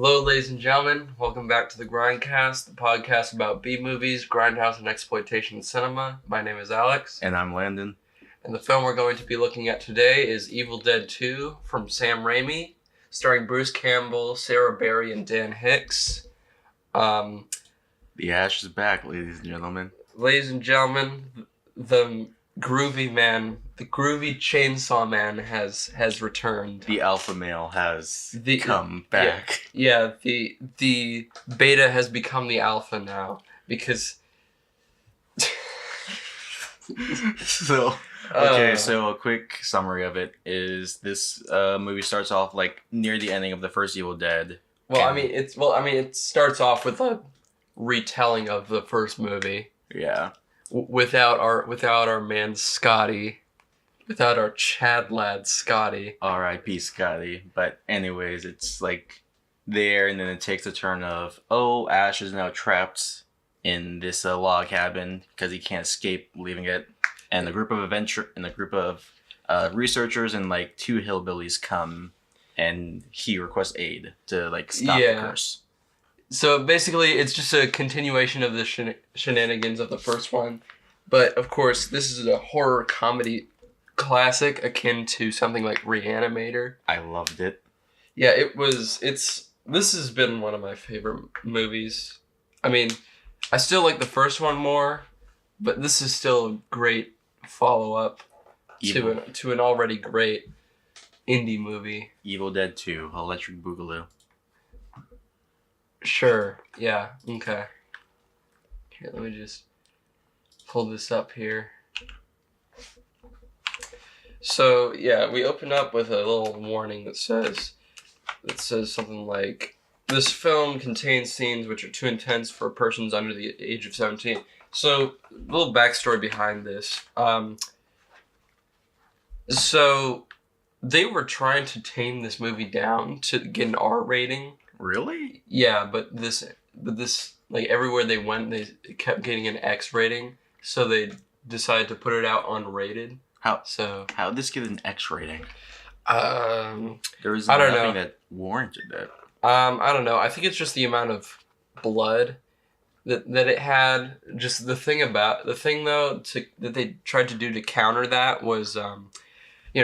Hello, ladies and gentlemen. Welcome back to the GrindCast, the podcast about B-movies, grindhouse, and exploitation cinema. My name is Alex. And I'm Landon. And the film we're going to be looking at today is Evil Dead 2 from Sam Raimi, starring Bruce Campbell, Sarah Berry, and Dan Hicks. The Ash is back, ladies and gentlemen. Ladies and gentlemen, the groovy chainsaw man has returned. The alpha male has come back. Yeah, the beta has become the alpha now because. So a quick summary of it is this movie starts off like near the ending of the first Evil Dead. It starts off with a retelling of the first movie. Yeah. Without our man Scotty, without our Chad lad Scotty. R.I.P. Scotty. But anyways, it's like there, and then it takes a turn of Ash is now trapped in this log cabin because he can't escape leaving it, and a group of researchers and like two hillbillies come, and he requests aid to like stop the curse. So basically, it's just a continuation of the shenanigans of the first one. But, of course, this is a horror comedy classic akin to something like Reanimator. I loved it. Yeah, this has been one of my favorite movies. I mean, I still like the first one more, but this is still a great follow-up to an already great indie movie. Evil Dead 2, Electric Boogaloo. Sure. Yeah. Okay. Here, let me just pull this up here. So, yeah, we open up with a little warning that says something like, this film contains scenes which are too intense for persons under the age of 17. So, a little backstory behind this. So, they were trying to tame this movie down to get an R rating. Really? Yeah, but this like everywhere they went, they kept getting an X rating, so they decided to put it out unrated. How did this get an X rating? There was nothing that warranted that. I don't know. I think it's just the amount of blood that it had. Just the thing that they tried to do to counter that was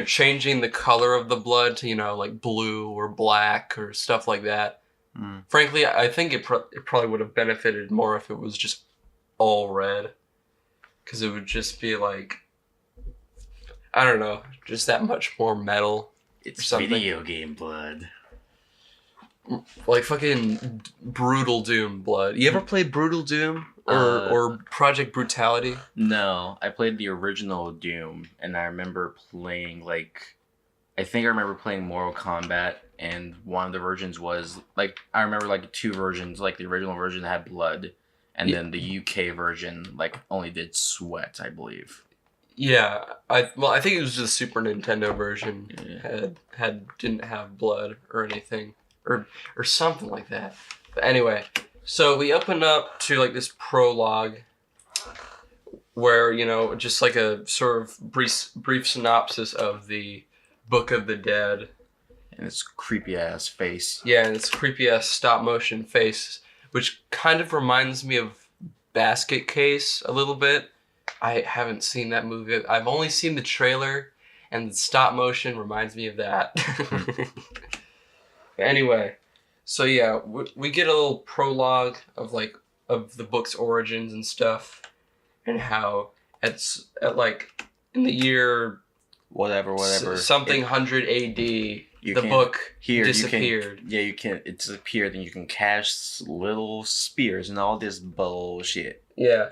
changing the color of the blood to like blue or black or stuff like that. Mm. Frankly, I think it probably would have benefited more if it was just all red, because it would just be like, I don't know, just that much more metal. It's video game blood. Like fucking Brutal Doom blood. You ever played Brutal Doom or Project Brutality? No, I played the original Doom, and I remember playing I remember playing Mortal Kombat, and one of the versions was I remember two versions. The original version had blood, and then the UK version only did sweat, I believe. Yeah, I think it was the Super Nintendo version didn't have blood or anything or something like that. But anyway, so we open up to this prologue where just a sort of brief synopsis of the Book of the Dead. And its creepy ass face. Yeah, and its creepy ass stop motion face, which kind of reminds me of Basket Case a little bit. I haven't seen that movie. I've only seen the trailer, and the stop motion reminds me of that. Anyway, so yeah, we get a little prologue of the book's origins and stuff, and how in the year whatever something 100 AD, the book disappeared. It disappeared, and you can cast little spears and all this bullshit. Yeah.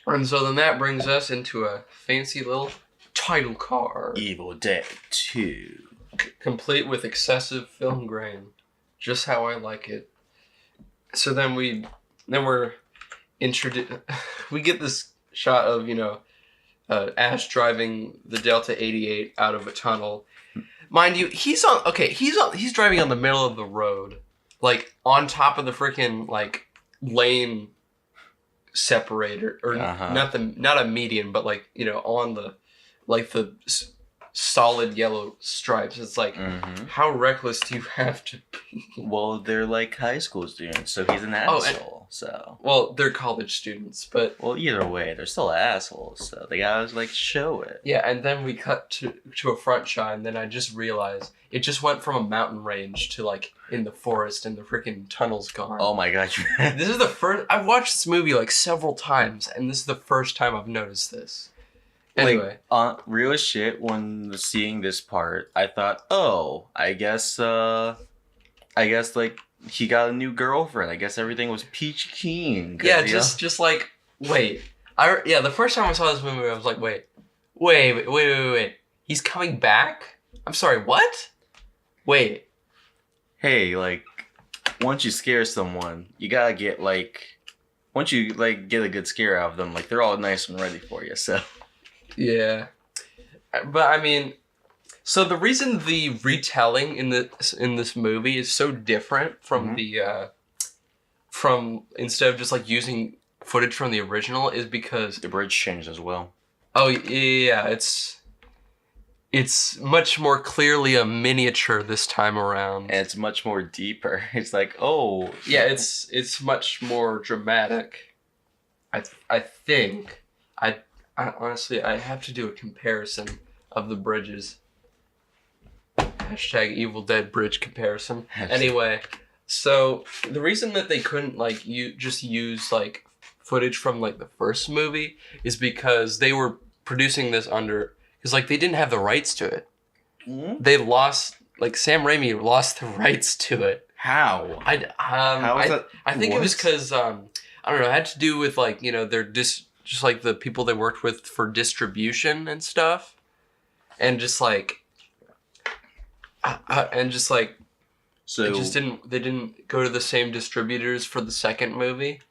And so then that brings us into a fancy little title card. Evil Dead 2. Complete with excessive film grain. Just how I like it. So then we're introduced. We get this shot of, Ash driving the Delta 88 out of a tunnel. Mind you, he's driving on the middle of the road. On top of the freaking, lane separator. Or not a median, but, on the solid yellow stripes. It's like, how reckless do you have to be? Well, they're like high school students, so he's an asshole. Well, they're college students, but well, either way, they're still assholes. So they gotta like show it. Yeah, and then we cut to a front shot, and then I just realized it just went from a mountain range to like in the forest, and the freaking tunnel's gone. Oh my god! This is the first I've watched this movie like several times, and this is the first time I've noticed this. Anyway, like, real shit. When seeing this part, I thought, oh, I guess like he got a new girlfriend. I guess everything was peachy keen. Yeah, just like wait. The first time I saw this movie, I was like, wait. He's coming back? I'm sorry, what? Wait. Hey, like, once you scare someone, you gotta get like, once you like get a good scare out of them, like they're all nice and ready for you. So. Yeah, but I mean, so the reason the retelling in this movie is so different from from instead of just like using footage from the original is because the bridge changed as well. Oh yeah, it's much more clearly a miniature this time around, and it's much more deeper. It's like, oh yeah, it's much more dramatic. I think I honestly, I have to do a comparison of the bridges. Hashtag Evil Dead bridge comparison. Anyway, so the reason that they couldn't like just use like footage from like the first movie is because they were producing this because like they didn't have the rights to it. Mm-hmm. They lost, like Sam Raimi lost the rights to it. How? How is that? I think it was because I don't know. It had to do with like their just like the people they worked with for distribution and stuff, and just like, so they didn't go to the same distributors for the second movie.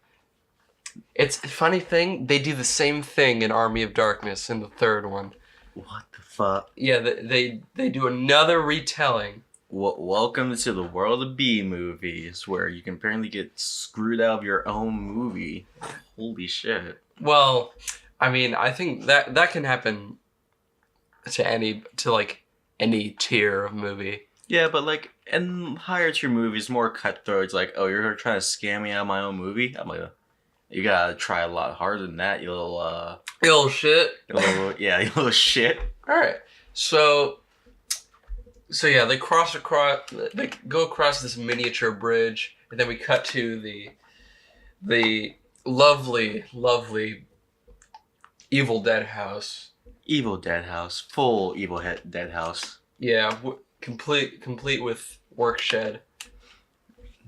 It's a funny thing, they do the same thing in Army of Darkness in the third one. What the fuck? Yeah, they do another retelling. Welcome to the world of B movies, where you can apparently get screwed out of your own movie. Holy shit. Well, I mean, I think that can happen to any tier of movie. Yeah, but like in higher tier movies, more cutthroat. It's like, oh, you're trying to scam me out of my own movie? I'm like, you gotta try a lot harder than that, you little shit. You little shit. All right, so yeah, they go across this miniature bridge, and then we cut to the lovely Evil Dead house. Evil Dead house. Full Evil Dead house. Yeah, complete with work shed.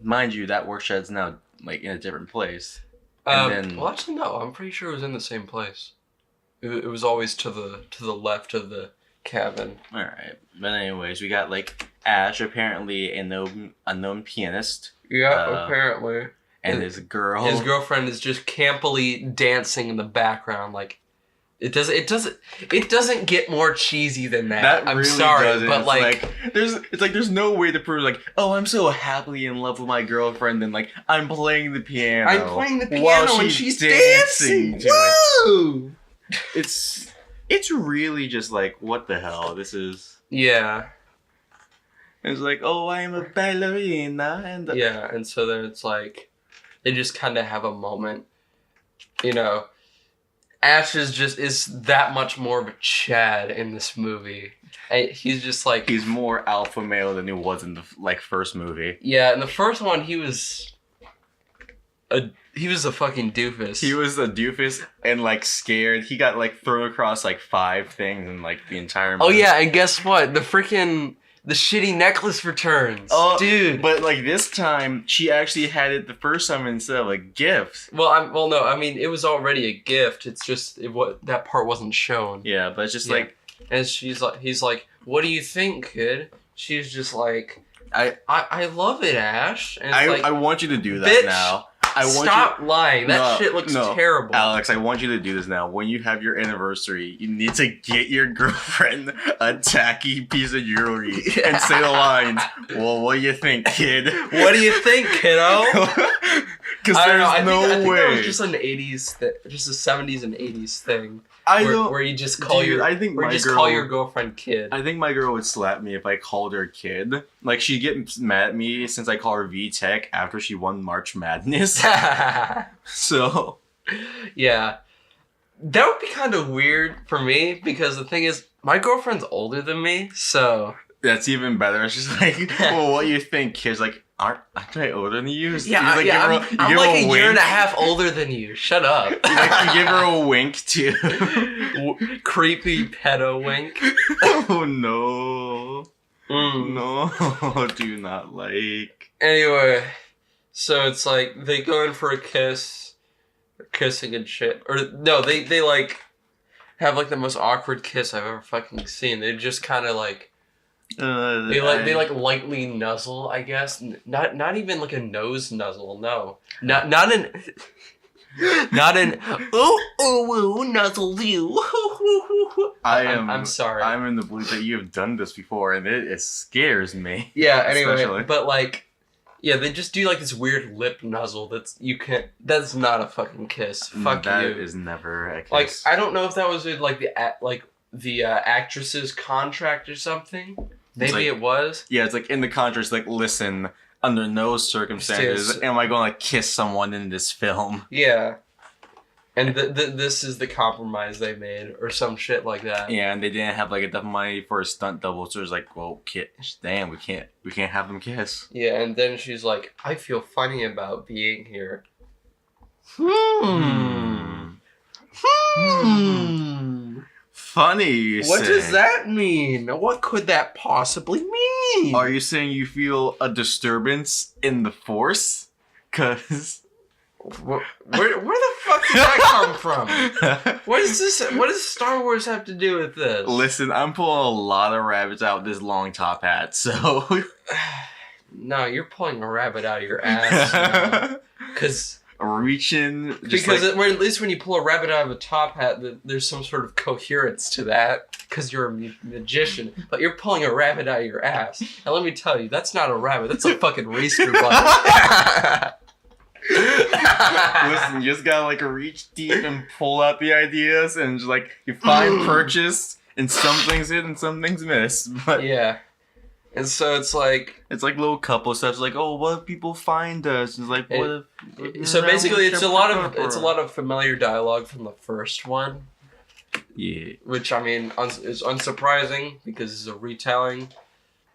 Mind you, that work shed's now like in a different place. Well, actually, no. I'm pretty sure it was in the same place. It was always to the left of the cabin. All right, but anyways, we got like Ash, apparently a unknown pianist. Yeah, apparently. And his girl. His girlfriend is just campily dancing in the background, like. It doesn't get more cheesy than that. I'm really sorry, but there's no way to prove like, oh, I'm so happily in love with my girlfriend, and like I'm playing the piano. I'm playing the piano and she's dancing. Woo! It's really just like, what the hell? This is. Yeah. It's like, oh, I'm a ballerina, and yeah, and so then it's like, they just kind of have a moment, Ash is that much more of a Chad in this movie. And he's just like... He's more alpha male than he was in the first movie. Yeah, in the first one, he was a fucking doofus. He was a doofus and like scared. He got like thrown across like 5 things in like the entire movie. Oh yeah, and guess what? The shitty necklace returns. Oh, dude. But like this time, she actually had it the first time instead of a gift. Well, no, I mean, it was already a gift. It's just that part wasn't shown. Yeah, but it's just like, and he's like, what do you think, kid? She's just like, I love it, Ash. And I want you to do that now. Stop lying. That shit looks terrible. Alex, I want you to do this now. When you have your anniversary, you need to get your girlfriend a tacky piece of jewelry and say the lines, well, what do you think, kid? What do you think, kiddo? Because there's no way. I think that was just an 80s, just a 70s and 80s thing. where you just call call your girlfriend kid. I think my girl would slap me if I called her kid. Like, she'd get mad at me since I call her V-Tech after she won March Madness. So, yeah, that would be kind of weird for me because the thing is, my girlfriend's older than me, so that's even better. It's just like, well, what do you think, kids? Like, aren't I older than you? Yeah, like, I'm like a year and a half older than you. Shut up. You give her a wink too. Creepy pedo wink. Oh no. No, do not like. Anyway, so it's like they go in for a kiss, kissing and shit. Or no, they like have like the most awkward kiss I've ever fucking seen. They just kind of like. They lightly nuzzle, I guess. Not even like a nose nuzzle. No, not an ooh nuzzle you. I'm sorry. I'm in the belief that you have done this before, and it scares me. Yeah. Anyway, especially. But like, yeah, they just do like this weird lip nuzzle. That's not a fucking kiss. Fuck that you. That is never a kiss. Like, I don't know if that was in like the actress's contract or something. Maybe it was. Yeah, it's like in the contract, like, listen, under no circumstances am I going to kiss someone in this film. Yeah. And this is the compromise they made, or some shit like that. Yeah, and they didn't have like enough money for a stunt double, so it's like, well, damn, we can't have them kiss. Yeah, and then she's like, I feel funny about being here. Funny. What does that mean? What could that possibly mean? Are you saying you feel a disturbance in the Force? Cause where the fuck did that come from? What is this? What does Star Wars have to do with this? Listen, I'm pulling a lot of rabbits out with this long top hat, so. No, you're pulling a rabbit out of your ass. Because. Reaching. Because at least when you pull a rabbit out of a top hat, there's some sort of coherence to that. Because you're a magician, but you're pulling a rabbit out of your ass. And let me tell you, that's not a rabbit. That's a fucking Reesker bunny. Listen, you just gotta like reach deep and pull out the ideas, and just like you find purchase, and some things hit and some things miss. But yeah. And so it's like little couple stuff. Like, oh, what if people find us? It's like, what if? So basically, it's a lot of familiar dialogue from the first one. Yeah. Which I mean is unsurprising because it's a retelling.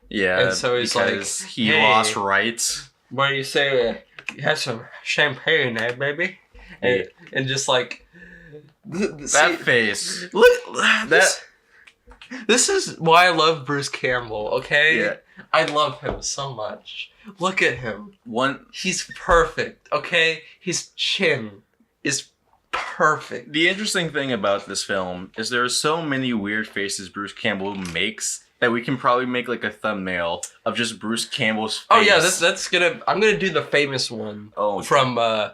Yeah. And so he's like, he lost rights. What do you say? You have some champagne, eh, baby? And just like that face. Look that. This is why I love Bruce Campbell, okay? Yeah. I love him so much. Look at him. He's perfect, okay? His chin is perfect. The interesting thing about this film is there are so many weird faces Bruce Campbell makes that we can probably make like a thumbnail of just Bruce Campbell's face. Oh yeah, I'm gonna do the famous one. Oh, from I'm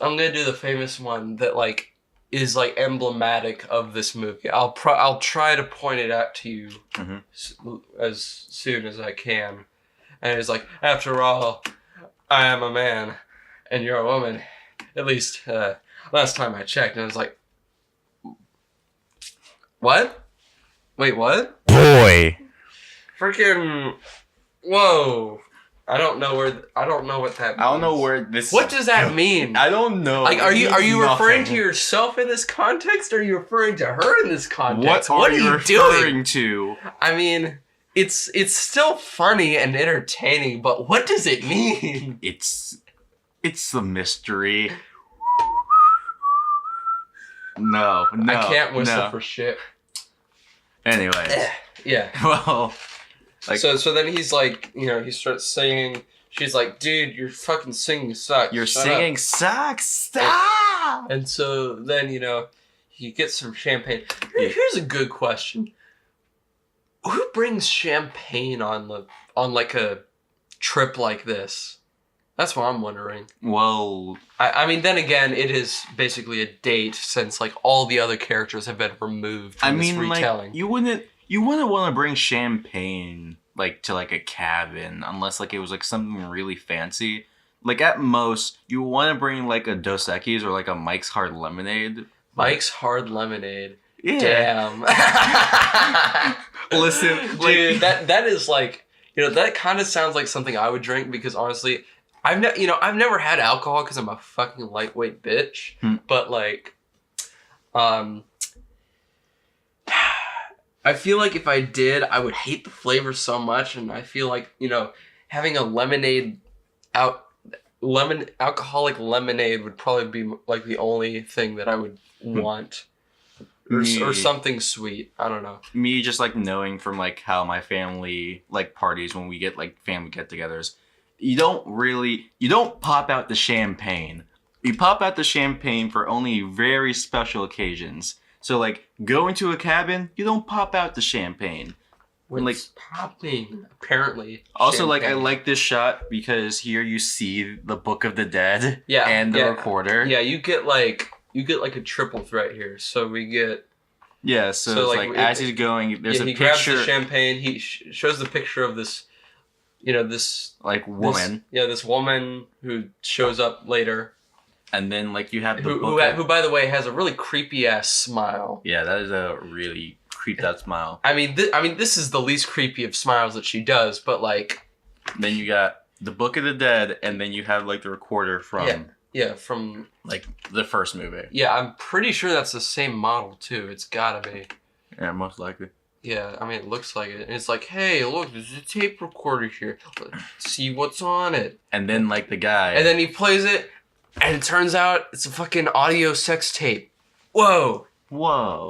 gonna do the famous one that like is like emblematic of this movie. I'll try to point it out to you as soon as I can. And it's like, after all, I am a man and you're a woman. At least last time I checked. And I was like, what? Wait, what? Boy. Freaking whoa. I don't know what that means. I don't know where this. What does that mean? I don't know. Like, are you referring to yourself in this context, or are you referring to her in this context? What are you referring to? I mean, it's still funny and entertaining, but what does it mean? It's the mystery. No, I can't whistle for shit. Anyways, yeah. Well. Like, so then he's like, he starts singing. She's like, dude, your fucking singing sucks. Your singing sucks. Stop! And so then, he gets some champagne. Here's a good question. Who brings champagne on like a trip like this? That's what I'm wondering. Well, I mean, then again, it is basically a date since like all the other characters have been removed from this retelling. Like, you wouldn't want to bring champagne like to like a cabin unless like it was like something really fancy. Like at most, you want to bring like a Dos Equis or like a Mike's Hard Lemonade. Mike's Hard Lemonade. Yeah. Damn. Listen, dude, that is like, that kind of sounds like something I would drink because honestly, I've never had alcohol because I'm a fucking lightweight bitch. But like, I feel like if I did, I would hate the flavor so much, and I feel like having a alcoholic lemonade would probably be like the only thing that I would want. Or something sweet. I don't know. Me just like knowing from like how my family like parties when we get like family get-togethers, you don't pop out the champagne. You pop out the champagne for only very special occasions. So like going to a cabin, you don't pop out the champagne. When like popping, apparently. Also, champagne. like I like this shot because here you see the Book of the Dead yeah, and the recorder. Yeah, you get like a triple threat here. So we get. Yeah, so it's like as he's going, there's a he picture. Grabs the champagne. He shows the picture of this, this like woman. This woman who shows up later. And then like you have the book who by the way has a really creepy ass smile. Yeah, that is a really creeped out smile. I mean, this is the least creepy of smiles that she does, but like. Then you got the Book of the Dead, and then you have like the recorder from. Yeah, from like the first movie. Yeah, I'm pretty sure that's the same model too. It's gotta be. Yeah, most likely. Yeah, I mean it looks like it. And it's like, hey, look, there's a tape recorder here. Let's see what's on it. And then like the guy. And then he plays it, and it turns out it's a fucking audio sex tape. Whoa.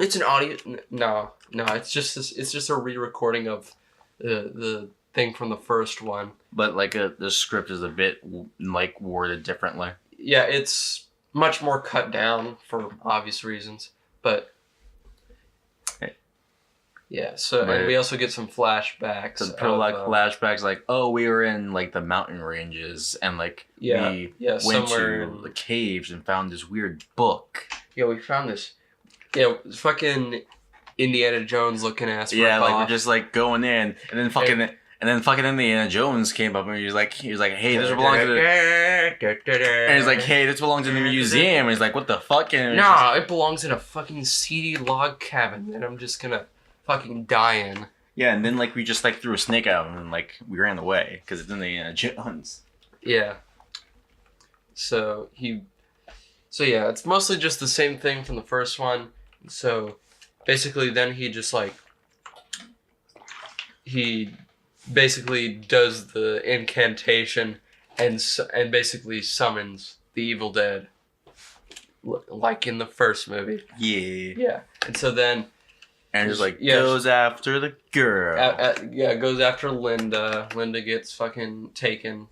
It's an audio. No, it's just this. It's just a re-recording of the thing from the first one. But like the script is a bit like worded differently. Yeah, it's much more cut down for obvious reasons, but yeah. So and we also get some flashbacks. Flashbacks, like we were in like the mountain ranges and like we went somewhere to the caves and found this weird book. Yeah, we found this. Yeah, fucking Indiana Jones looking ass. Yeah, like we're just like going in and then fucking. And then fucking Indiana Jones came up and he was like, hey, this belongs to the... And he's like, hey, this belongs in the museum. And he's like, what the fuck? And it belongs in a fucking seedy log cabin that I'm just gonna fucking die in. Yeah, and then like we just like threw a snake out and like we ran away because it's Indiana Jones. Yeah. So yeah, it's mostly just the same thing from the first one. So basically then he just like... He basically does the incantation and basically summons the Evil Dead, like in the first movie. Yeah. And so then, and just like goes after the girl. Goes after Linda. Linda gets fucking taken,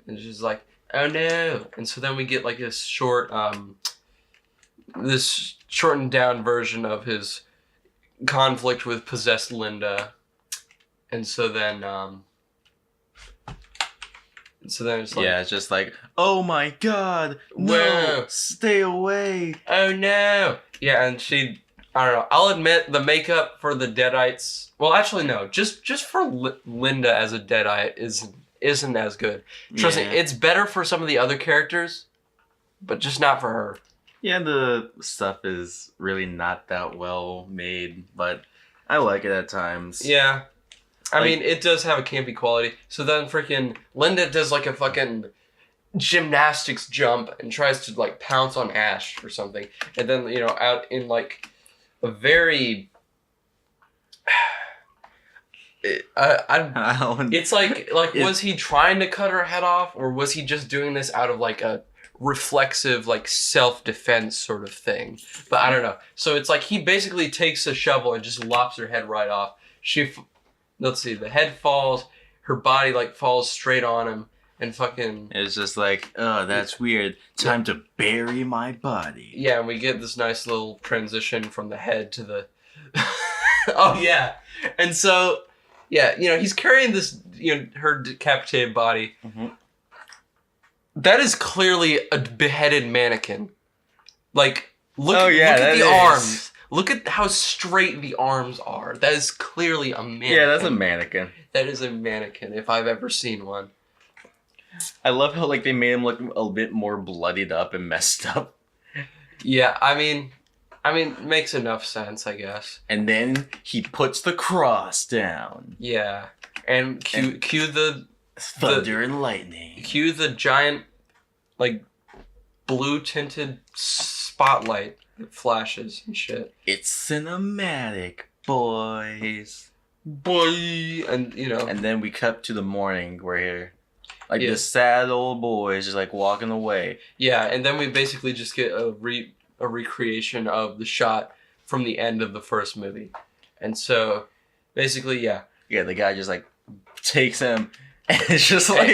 and she's like, "Oh no!" And so then we get like this shortened down version of his conflict with possessed Linda. And so then it's like... Yeah, it's just like, oh my god, no, whoa. Stay away. Oh no. Yeah, and she... I don't know. I'll admit the makeup for the Deadites... Well, actually, no. Just for Linda as a Deadite isn't as good. Trust me, it's better for some of the other characters, but just not for her. Yeah, the stuff is really not that well made, but I like it at times. Yeah. I mean, it does have a campy quality. So then freaking Linda does like a fucking gymnastics jump and tries to like pounce on Ash or something. And then, out in like a very... It's like was he trying to cut her head off, or was he just doing this out of like a reflexive like self-defense sort of thing? But I don't know. So it's like he basically takes a shovel and just lops her head right off. Let's see, the head falls, her body like falls straight on him, and fucking... It's just like, oh, that's weird. Time to bury my body. Yeah, and we get this nice little transition from the head to the... Oh, yeah. And so, yeah, he's carrying this, her decapitated body. Mm-hmm. That is clearly a beheaded mannequin. Like, look at the arms. Look at how straight the arms are. That is clearly a mannequin. Yeah, that's a mannequin. That is a mannequin, if I've ever seen one. I love how like they made him look a bit more bloodied up and messed up. Yeah, I mean, makes enough sense, I guess. And then he puts the cross down. Yeah, and cue the thunder and lightning. Cue the giant, like, blue tinted spotlight that flashes and shit. It's cinematic, boys. Boy, and you know. And then we cut to the morning where, like, this sad old boy is just like walking away. Yeah, and then we basically just get a recreation of the shot from the end of the first movie, and so basically, yeah, the guy just like takes him. And it's just like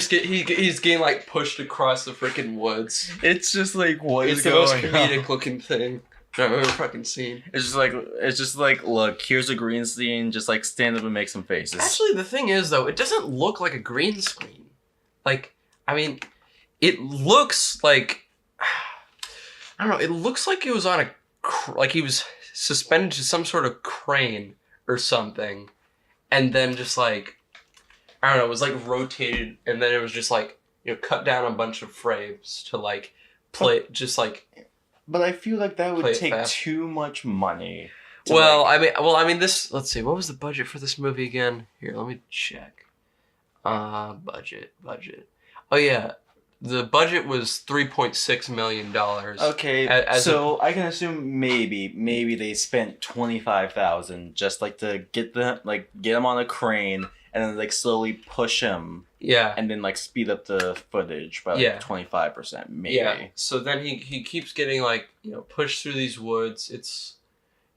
he's getting like pushed across the freaking woods. It's just like what is going on? It's the most comedic on? Looking thing I've ever fucking seen. It's just like look, here's a green screen, just like stand up and make some faces. Actually, the thing is though, it doesn't look like a green screen. Like, I mean, it looks like, I don't know. It looks like it was on like he was suspended to some sort of crane or something, and then just like, I don't know, it was like rotated, and then it was just like, you know, cut down a bunch of frames to like play, just like. But I feel like that would take too much money. Well, like... I mean, this. Let's see, what was the budget for this movie again? Here, let me check. Budget. Oh yeah, the budget was $3.6 million. Okay, so I can assume maybe they spent $25,000 just like to get them on a crane. And then like slowly push him. Yeah. And then like speed up the footage by like 25%, maybe. Yeah. So then he keeps getting like, you know, pushed through these woods.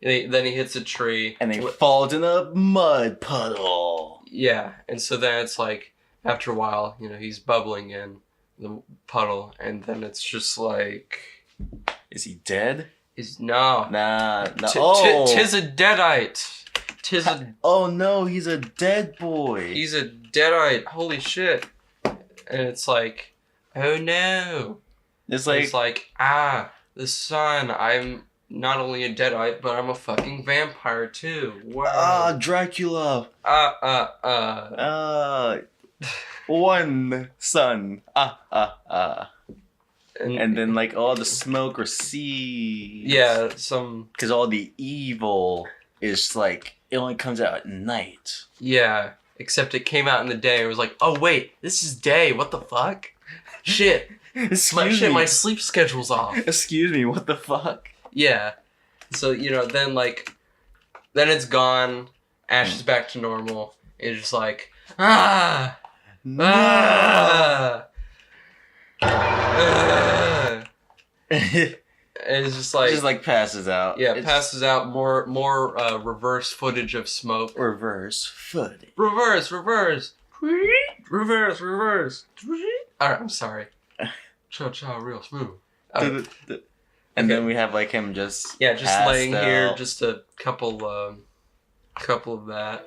Then he hits a tree. And he falls in a mud puddle. Yeah. And so then it's like, after a while, you know, he's bubbling in the puddle, and then it's just like, is he dead? No. Nah. Tis a deadite. Oh no, he's a dead boy. He's a deadite. Holy shit. And it's like, oh no. It's like, the sun. I'm not only a deadite, but I'm a fucking vampire too. Wow. Dracula. One sun. And then like all the smoke recedes. Yeah, because all the evil is like, it only comes out at night. Yeah, except it came out in the day. It was like, oh wait, this is day. What the fuck? Shit. My sleep schedule's off. Excuse me, what the fuck? Yeah. So, you know, then it's gone. Ash is back to normal. It's just like, And it's just like passes out. Yeah, passes out. More reverse footage of smoke. Reverse footage. Reverse. Alright, I'm sorry. Cha real smooth. And then we have like him just laying here, just a couple of that.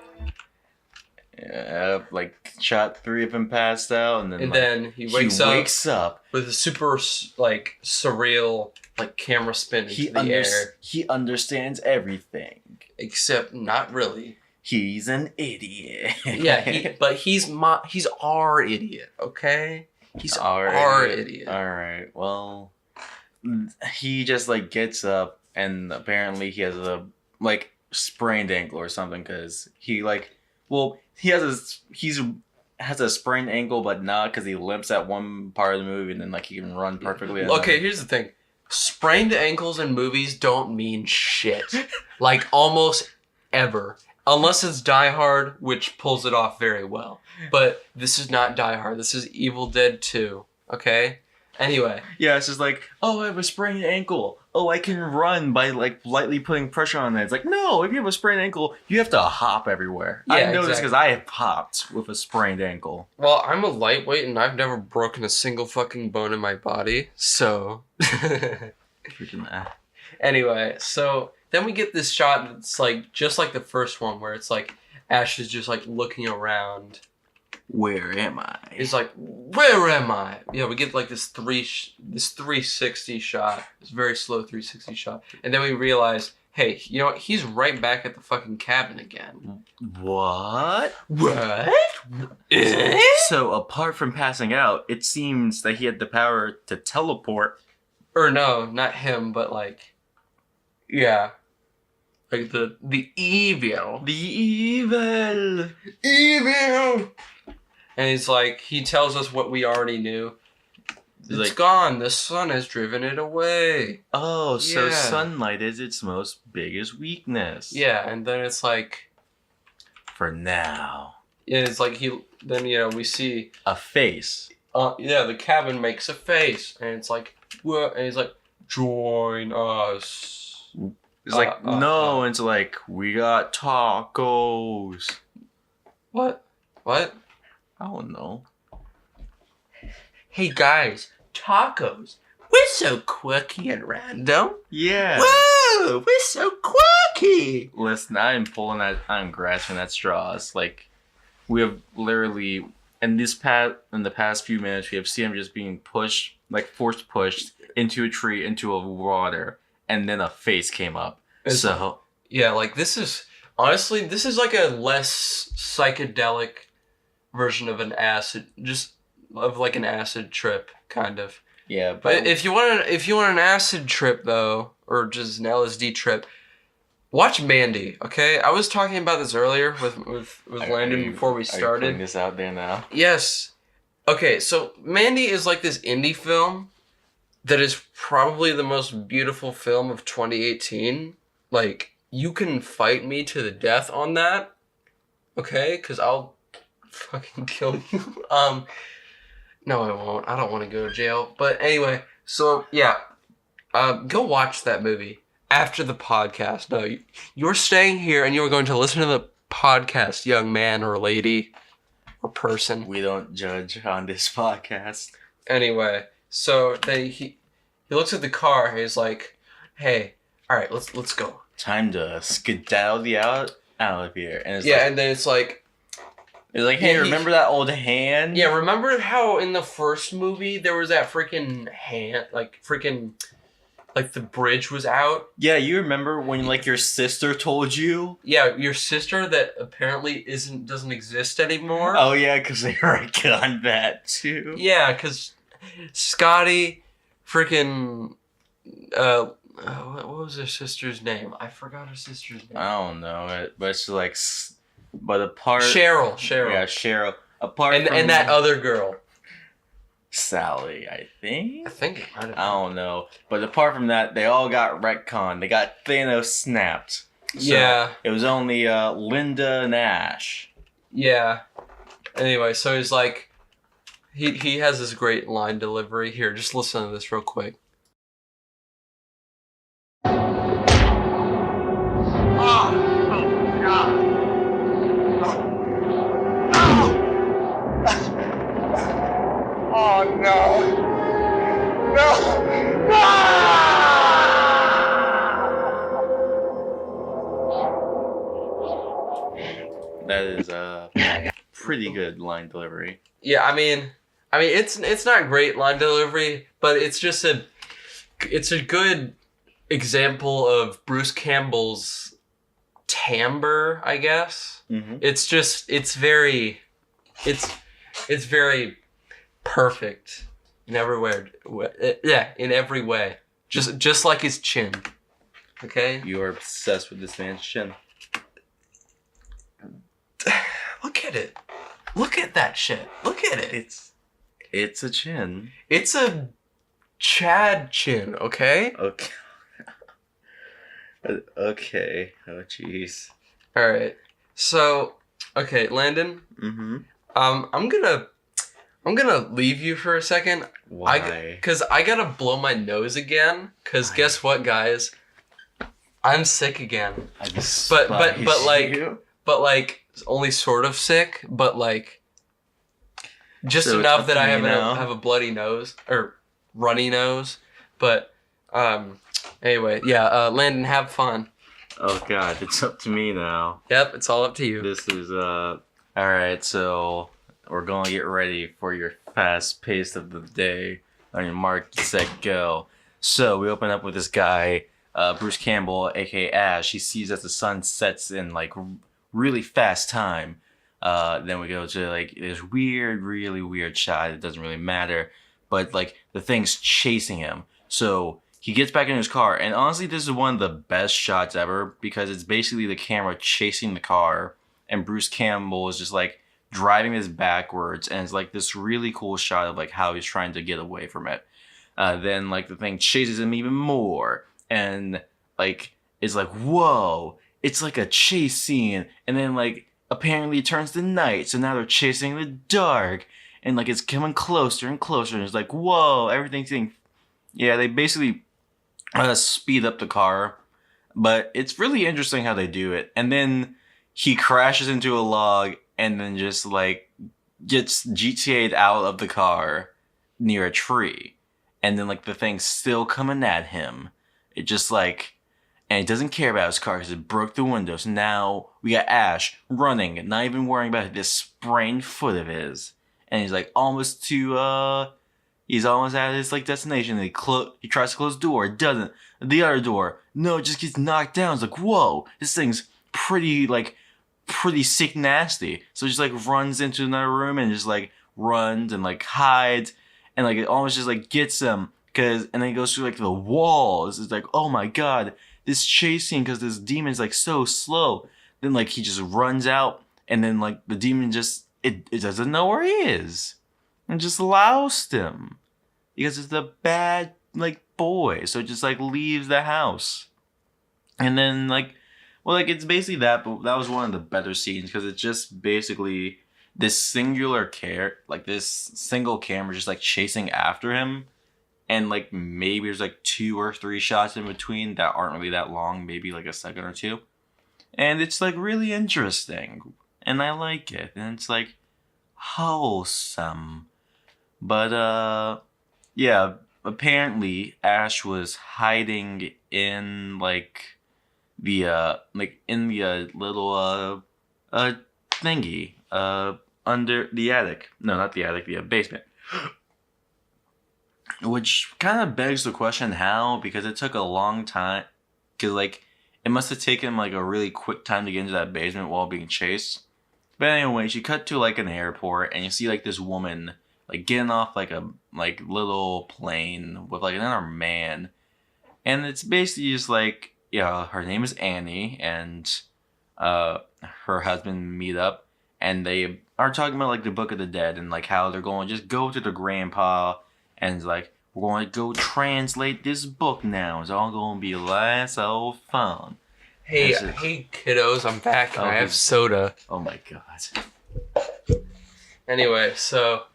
Yeah, like shot 3 of him passed out, and then he wakes up with a super like surreal like camera spin into the air. He understands everything, except not really. He's an idiot. Yeah, but he's our idiot. Okay, he's our idiot. All right. Well, he just like gets up, and apparently he has a like sprained ankle or something, because he like. Well, he has a sprained ankle, but not because he limps at one part of the movie, and then like he can run perfectly. Okay, here's the thing: sprained ankles in movies don't mean shit, like almost ever, unless it's Die Hard, which pulls it off very well. But this is not Die Hard. This is Evil Dead 2. Okay. Anyway. Yeah, it's just like, oh, I have a sprained ankle. Oh, I can run by like lightly putting pressure on it. It's like, no, if you have a sprained ankle, you have to hop everywhere. Yeah, I know this because I have hopped with a sprained ankle. Well, I'm a lightweight and I've never broken a single fucking bone in my body, so. Anyway, so then we get this shot that's like just like the first one, where it's like Ash is just like looking around. Where am I? He's like, where am I? Yeah, we get like this 360 shot, this very slow 360 shot, and then we realize, hey, you know what? He's right back at the fucking cabin again. What? What? So apart from passing out, it seems that he had the power to teleport or no, not him, but like, yeah, like the evil, evil, and he's like, he tells us what we already knew. It's like, gone. The sun has driven it away. Oh, so sunlight is its most biggest weakness. Yeah, and then it's like, for now. Yeah, it's like we see a face. The cabin makes a face, and it's like, what? And he's like, join us. It's like, no, and it's like, we got tacos. What? I don't know. Hey guys, tacos. We're so quirky and random. Yeah. Whoa, we're so quirky. Listen, I'm grasping at straws. Like, we have literally, in the past few minutes, we have seen him just being pushed, like force pushed into a tree, into a water, and then a face came up. Yeah, like this is like a less psychedelic version of an acid, like an acid trip, kind of. Yeah, but if you want an acid trip though, or just an LSD trip, watch Mandy. Okay, I was talking about this earlier with Landon before we started. Are you putting this out there now? Yes. Okay, so Mandy is like this indie film that is probably the most beautiful film of 2018. Like, you can fight me to the death on that, okay? Because I'll fucking kill you. No, I won't. I don't want to go to jail. But anyway, so yeah, go watch that movie after the podcast. No, you're staying here and you're going to listen to the podcast, young man or lady or person. We don't judge on this podcast. Anyway, so then he looks at the car and he's like, "Hey, all right, let's go. Time to skedaddle out of here." And it's and then it's like, hey, remember that old hand? Yeah, remember how in the first movie there was that freaking hand, like the bridge was out? Yeah, you remember when like your sister told you? Yeah, your sister that apparently doesn't exist anymore. Oh yeah, because they already on that too. Yeah, because Scotty, freaking, what was her sister's name? I forgot her sister's name. I don't know, but it's like, but apart. Cheryl. Yeah, Cheryl. Apart from and that other girl. Sally, I think. I think it might have been. I don't know, but apart from that, they all got retconned. They got Thanos snapped. So yeah. It was only Linda and Ash. Yeah. Anyway, so he's like, he has this great line delivery. Here, just listen to this real quick. Oh no! No! That is a pretty good line delivery. Yeah, I mean, it's not great line delivery, but it's just it's a good example of Bruce Campbell's timbre, I guess. Mm-hmm. It's very perfect in every way. Yeah, in every way. Just like his chin. Okay? You are obsessed with this man's chin. Look at it. Look at that shit. Look at it. It's a chin. It's a Chad chin, okay? Okay. Okay. Oh jeez. Alright. So, okay, Landon. Mm-hmm. I'm gonna leave you for a second. Why? Because I gotta blow my nose again. Because guess what, guys? I'm sick again. I but like only sort of sick. But like just so enough that I have a bloody nose or runny nose. But anyway, yeah. Landon, have fun. Oh God, it's up to me now. Yep, it's all up to you. This is all right. So we're gonna get ready for your fast pace of the day. On your mark, set, go. So we open up with this guy, Bruce Campbell, aka Ash. He sees that the sun sets in like really fast time. Then we go to like this really weird shot. It doesn't really matter, but like the thing's chasing him. So he gets back in his car, and honestly, this is one of the best shots ever because it's basically the camera chasing the car, and Bruce Campbell is just like driving this backwards, and it's like this really cool shot of like how he's trying to get away from it. Then like the thing chases him even more, and like it's like whoa, it's like a chase scene, and then like apparently it turns to night, so now they're chasing in the dark, and like it's coming closer and closer, and it's like whoa, everything's getting. Yeah, they basically speed up the car, but it's really interesting how they do it. And then he crashes into a log and then just like gets GTA'd out of the car near a tree, and then like the thing's still coming at him. It just like, and he doesn't care about his car because it broke the windows. Now we got Ash running, not even worrying about this sprained foot of his, and he's like almost to he's almost at his like destination. And he tries to close the door. It doesn't. The other door, no, it just gets knocked down. It's like, whoa, this thing's pretty sick nasty. So it just like runs into another room and just like runs and like hides, and like it almost just like gets him and then he goes through like the walls. It's like, oh my god, this chase scene because this demon's like so slow. Then like he just runs out, and then like the demon just it doesn't know where he is. And just loused him because it's a bad like boy, so it just like leaves the house. And then like, well, like it's basically that, but that was one of the better scenes because it's just basically this single camera just like chasing after him, and like maybe there's like 2 or 3 shots in between that aren't really that long, maybe like a second or 2, and it's like really interesting, and I like it, and it's like wholesome. But yeah, apparently Ash was hiding in like the little thingy under the attic. No, not the attic, the basement. Which kind of begs the question how, because it took a long time, because like it must have taken like a really quick time to get into that basement while being chased. But anyway, she cut to like an airport, and you see like this woman like getting off like a like little plane with like another man, and it's basically just like, yeah, her name is Annie, and her husband meet up, and they are talking about like the Book of the Dead and like how they're going to just go to their grandpa, and it's like, we're going to go translate this book now. It's all going to be lots of fun. Hey, hey kiddos, I'm back and I have soda. Oh my god. Anyway, so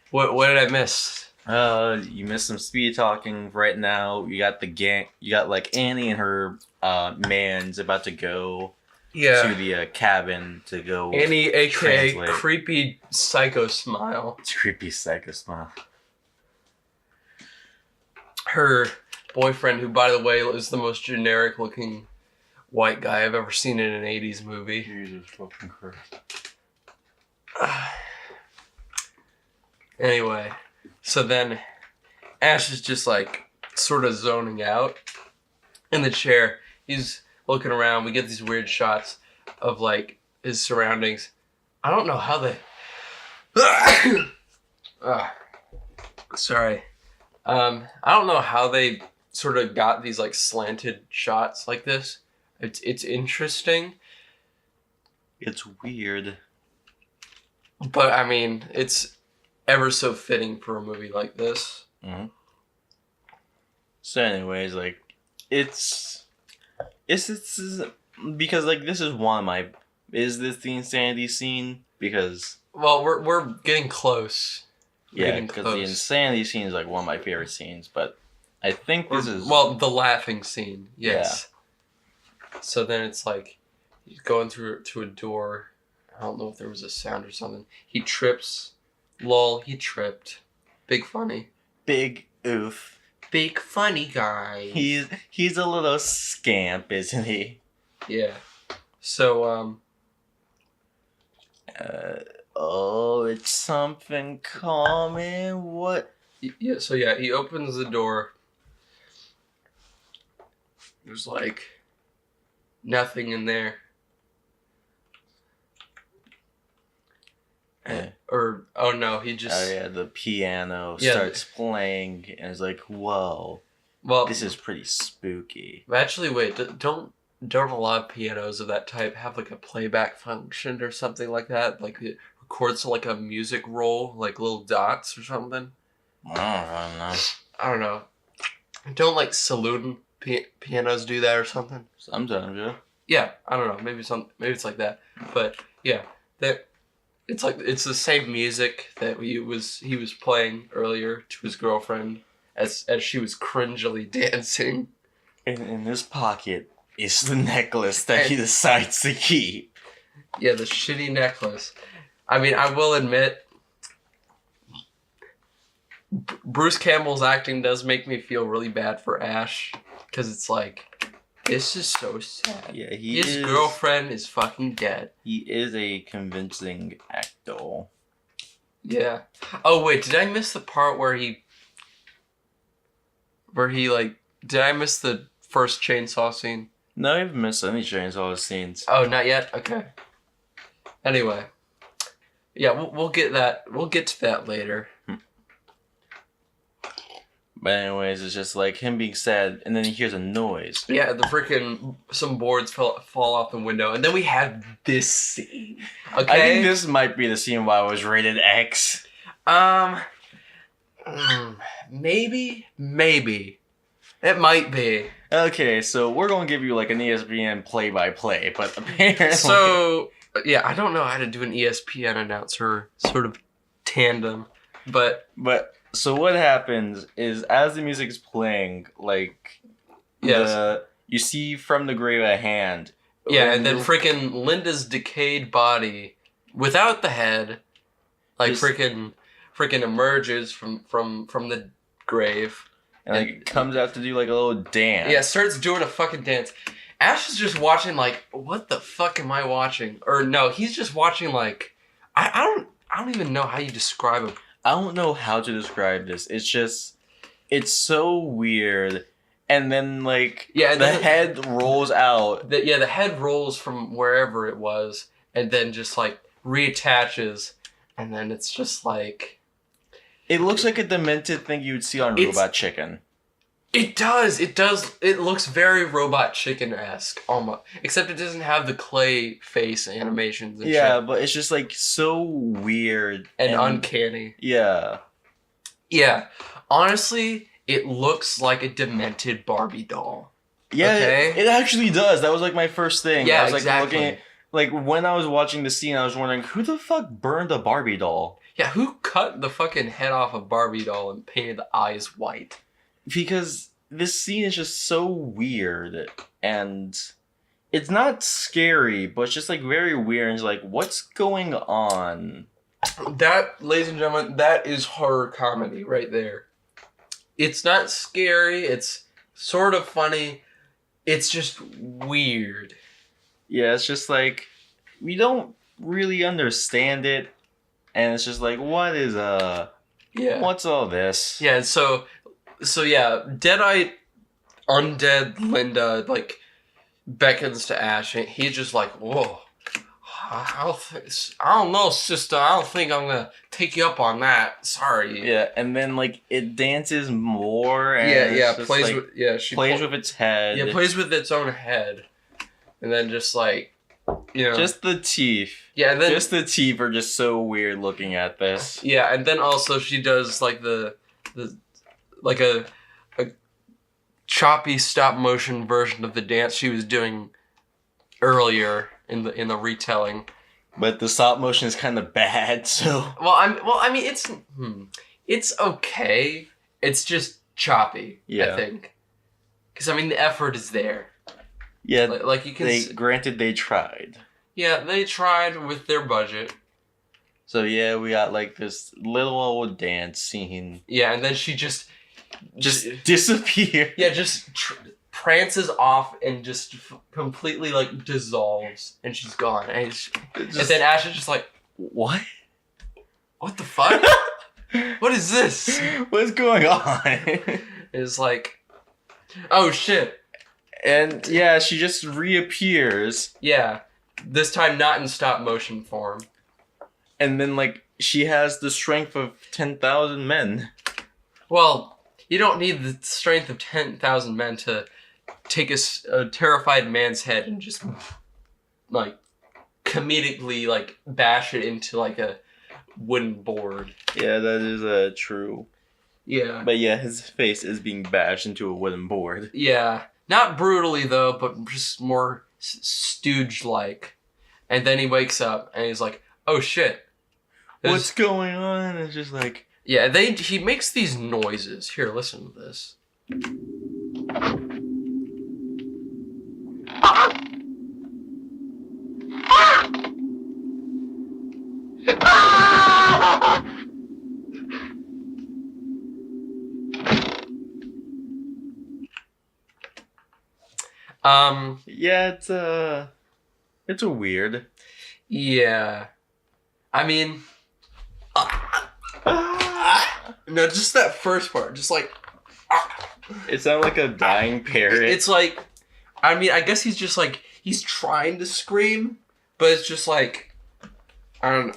what did I miss? You missed some speed talking. Right now, you got the gang. You got like Annie and her man's about to go to the cabin to go. Annie, aka Creepy Psycho Smile. Creepy Psycho Smile. Her boyfriend, who by the way is the most generic looking white guy I've ever seen in an 80s movie. Jesus fucking Christ. Anyway, so then Ash is just like sort of zoning out in the chair. He's looking around. We get these weird shots of like his surroundings. I don't know how they. Sorry. I don't know how they sort of got these like slanted shots like this. It's interesting. It's weird. But I mean, it's ever so fitting for a movie like this. Mm-hmm. So anyways, like it's because like this is one of my, is this the insanity scene? Because well, we're getting close. Yeah, because the insanity scene is like one of my favorite scenes, but I think this is the laughing scene. Yes. Yeah. So then it's like he's going through to a door. I don't know if there was a sound or something. He trips. Lol, he tripped. Big funny. Big oof. Big funny guy. He's a little scamp, isn't he? Yeah. So oh, it's something coming. What? Yeah. So yeah, he opens the door. There's like nothing in there. Or oh no, he just Oh yeah, the piano Yeah. starts playing, and it's like, whoa, well. this is pretty spooky. Actually, wait. Don't a lot of pianos of that type have like a playback function or something like that? Like it records like a music roll, like little dots or something. I don't know. I don't know. Don't like saloon pianos do that or something? Sometimes, yeah. Yeah, I don't know. Maybe it's like that. But yeah, that it's like it's the same music that he was playing earlier to his girlfriend as she was cringily dancing. And in his pocket is the necklace that he decides to keep. Yeah, the shitty necklace. I mean, I will admit, Bruce Campbell's acting does make me feel really bad for Ash, because it's like, this is so sad. Yeah, his girlfriend is fucking dead. He is a convincing actor. Yeah. Oh wait, did I miss the part where he like? Did I miss the first chainsaw scene? No, I've missed any chainsaw scenes. Oh, not yet. Okay. Anyway, yeah, we'll get that. We'll get to that later. But anyways, it's just like him being sad, and then he hears a noise. Yeah, the freaking some boards fall off the window, and then we have this scene. Okay. I think this might be the scene why it was rated X. Maybe it might be. Okay, so we're gonna give you like an ESPN play-by-play, but apparently. So yeah, I don't know how to do an ESPN announcer sort of tandem, but. So what happens is as the music's playing, like, yes, you see from the grave a hand. Yeah, and then freaking Linda's decayed body, without the head, like freaking emerges from the grave. And like it comes out to do like a little dance. Yeah, starts doing a fucking dance. Ash is just watching like, what the fuck am I watching? Or no, he's just watching like, I don't even know how you describe him. I don't know how to describe this. It's just, it's so weird. And then like, yeah, the head rolls out. The head rolls from wherever it was, and then just like reattaches, and then it's just like. It looks like a demented thing you would see on Robot Chicken. It does. It looks very Robot Chicken-esque, almost. Except it doesn't have the clay face animations and shit. But it's just like so weird. And uncanny. Yeah. Yeah. Honestly, it looks like a demented Barbie doll. Yeah, okay? It actually does. That was like my first thing. Yeah, I was like exactly. looking at, like when I was watching the scene, I was wondering, who the fuck burned a Barbie doll? Yeah, who cut the fucking head off a Barbie doll and painted the eyes white? Because this scene is just so weird, and it's not scary, but it's just like very weird. And it's like, what's going on? That, ladies and gentlemen, that is horror comedy right there. It's not scary. It's sort of funny. It's just weird. Yeah, it's just like we don't really understand it, and it's just like, what is what's all this? Yeah, so yeah, Deadite undead Linda like beckons to Ash, and he's just like, whoa, I don't know, sister, I don't think I'm gonna take you up on that. Sorry. Yeah, and then like it dances more. And plays with with its head. Yeah, plays with its own head, and then just like, you know, just the teeth. Yeah, and then just the teeth are just so weird looking at this. Yeah, and then also she does like the like a choppy stop motion version of the dance she was doing earlier in the retelling. But the stop motion is kind of bad, so. I mean, it's okay. It's just choppy. Yeah. I think. Because I mean, the effort is there. Yeah. Like you can. Granted, they tried. Yeah, they tried with their budget. So yeah, we got like this little old dance scene. Yeah, and then she just disappears. Yeah, just prances off and just completely like dissolves, and she's gone. And then Ash is just like, what? What the fuck? What is this? What's going on? It's like, oh shit. And yeah, she just reappears. Yeah, this time not in stop motion form. And then like she has the strength of 10,000 men. Well, you don't need the strength of 10,000 men to take a terrified man's head and just, like, comedically, like, bash it into, like, a wooden board. Yeah, that is true. Yeah. But yeah, his face is being bashed into a wooden board. Yeah. Not brutally, though, but just more stooge-like. And then he wakes up, and he's like, oh, shit. What's going on? It's just like... Yeah, he makes these noises. Here, listen to this. Yeah, it's a weird. Yeah. I mean... No, just that first part. Just like... It sounded like a dying parrot. It's like... I mean, I guess he's just like... He's trying to scream, but it's just like... I don't know.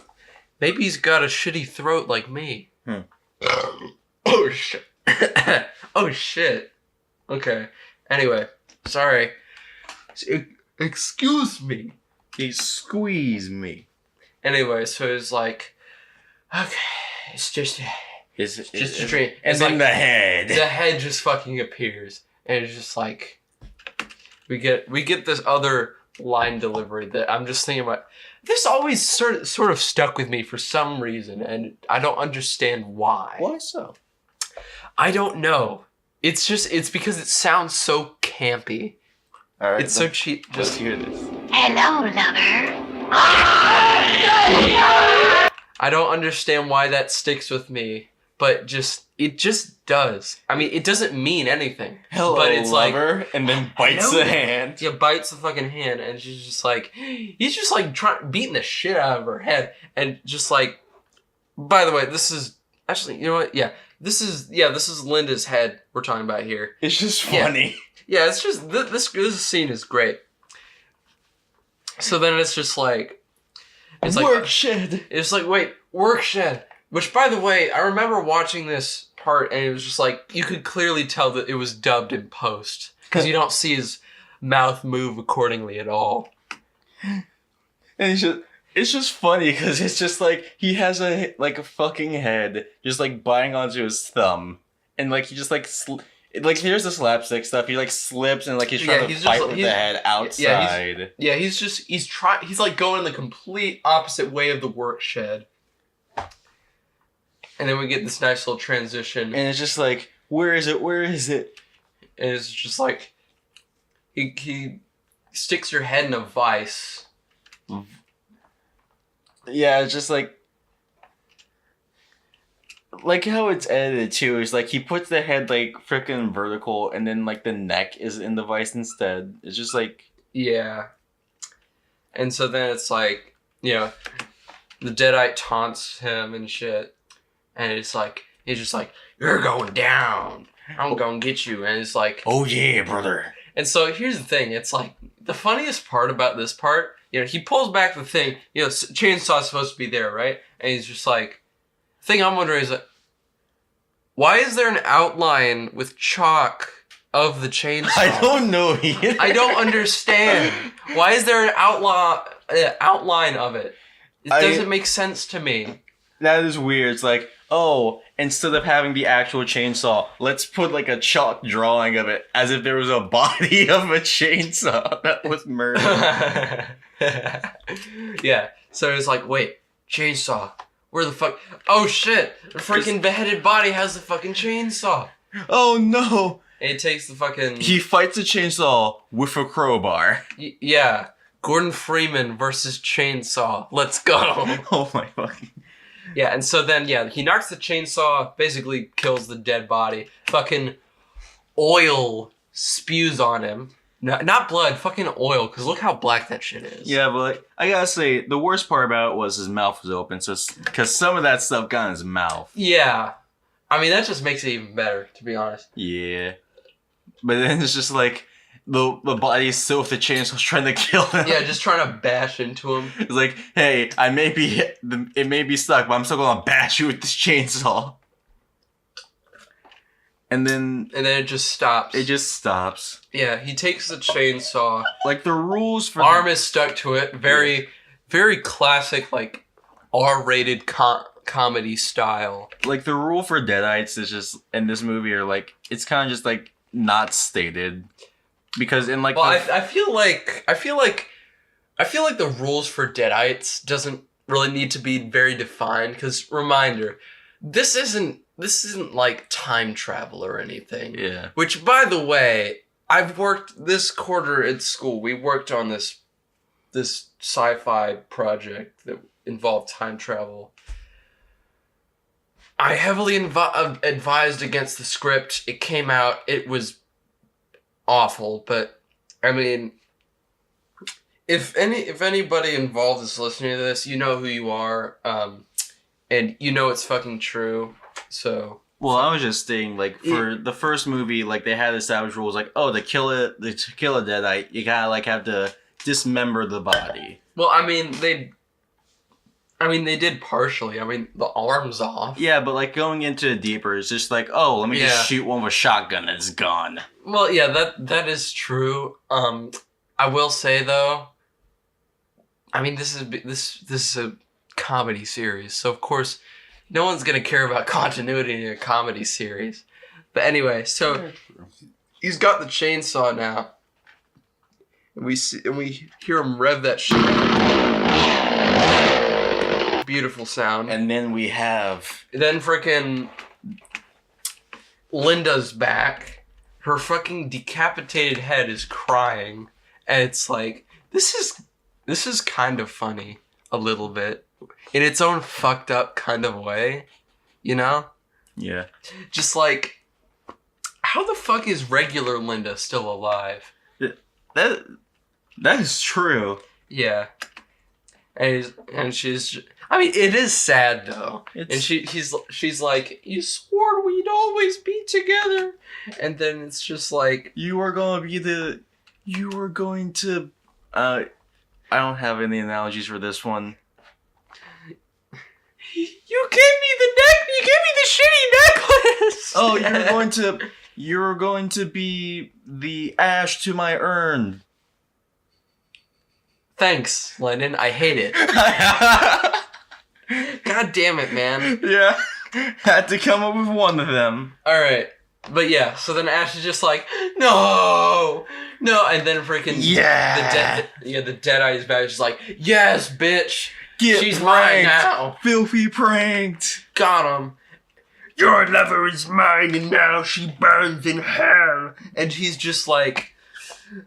Maybe he's got a shitty throat like me. Oh, shit. Oh, shit. Okay. Anyway. Sorry. Excuse me. He squeezed me. Anyway, so it's like... Okay. It's just... It's just a dream. And it's then like, the head. The head just fucking appears. And it's just like... We get this other line delivery that I'm just thinking about. This always sort of stuck with me for some reason, and I don't understand why. Why so? I don't know. It's because it sounds so campy. All right, it's so cheap. Just hear this. Hello, lover. I don't understand why that sticks with me, but it just does. I mean, it doesn't mean anything. Hello, but it's lover, like, and then bites the hand. Yeah, bites the fucking hand, and she's just like, he's just like beating the shit out of her head, and just like, by the way, this is actually, you know what? Yeah, this is Linda's head we're talking about here. It's just funny. Yeah, it's just this scene is great. So then it's just like, it's like work shed. It's like, wait, work shed. Which, by the way, I remember watching this part, and it was just like, you could clearly tell that it was dubbed in post. Because you don't see his mouth move accordingly at all. And it's just funny, because it's just like, he has a fucking head, just like biting onto his thumb. And like, he just like, here's the slapstick stuff, he like slips and like he's trying to fight with the head outside. He's like going the complete opposite way of the work shed. And then we get this nice little transition. And it's just like, where is it? Where is it? And it's just like, he sticks your head in a vice. Yeah, it's just like how it's edited too. Is like, he puts the head like freaking vertical, and then like the neck is in the vice instead. It's just like... Yeah. And so then it's like, you know, the Deadite taunts him and shit. And it's like, he's just like, you're going down. I'm going to get you. And it's like, oh yeah, brother. And so here's the thing. It's like, the funniest part about this part, you know, he pulls back the thing. You know, chainsaw's supposed to be there, right? And he's just like, the thing I'm wondering is, why is there an outline with chalk of the chainsaw? I don't know either. I don't understand. Why is there an outline of it? It doesn't make sense to me. That is weird. It's like, oh, instead of having the actual chainsaw, let's put like a chalk drawing of it as if there was a body of a chainsaw that was murdered. Yeah. So it's like, wait, chainsaw. Where the fuck? Oh shit! The freaking beheaded body has the fucking chainsaw. Oh no! And he takes the fucking... He fights a chainsaw with a crowbar. Yeah. Gordon Freeman versus chainsaw. Let's go. Oh my fucking... Yeah, and so then, yeah, he knocks the chainsaw, basically kills the dead body. Fucking oil spews on him. No, not blood, fucking oil, because look how black that shit is. Yeah, but like, I gotta say, the worst part about it was his mouth was open, so because some of that stuff got in his mouth. Yeah. I mean, that just makes it even better, to be honest. Yeah. But then it's just like, the body is still with the chainsaw trying to kill him. Yeah, just trying to bash into him. It's like, hey, it may be stuck, but I'm still gonna bash you with this chainsaw. And then it just stops. It just stops. Yeah, he takes the chainsaw. Like the rules for arm is stuck to it. Very, very classic, like R-rated comedy style. Like the rule for deadites is just in this movie are like it's kind of just like not stated because in like I feel like the rules for deadites doesn't really need to be very defined because reminder, this isn't like time travel or anything. Yeah. Which, by the way, I've worked this quarter at school. We worked on this sci-fi project that involved time travel. I heavily advised against the script. It came out. It was awful, but I mean, if anybody involved is listening to this, you know who you are, and you know it's fucking true. So, well, I was just saying, like for the first movie, like they had established rules, like to kill a deadite, you gotta like have to dismember the body. Well, I mean they did partially. I mean the arm's off. Yeah, but like going into it deeper, it's just like, let me just shoot one with a shotgun and it's gone. Well, yeah, that is true. I will say though, I mean this is a comedy series, so of course. No one's gonna care about continuity in a comedy series. But anyway, so he's got the chainsaw now. And we hear him rev that shit. Beautiful sound. And then frickin' Linda's back. Her fucking decapitated head is crying. And it's like, this is kind of funny a little bit. In its own fucked up kind of way, you know? Yeah. Just like, how the fuck is regular Linda still alive? That is true. Yeah. And she's, I mean, it is sad though. And she's like, you swore we'd always be together. And then it's just like, I don't have any analogies for this one. You gave me the shitty necklace. Oh, you're going to be the ash to my urn. Thanks, Lennon. I hate it. God damn it, man. Yeah. Had to come up with one of them. Alright. But yeah, so then Ash is just like, no, and then freaking the Deadeye is back. She's like, yes, bitch. She's pranked. mine now. Filthy pranked. Got him. Your lover is mine and now she burns in hell. And he's just like,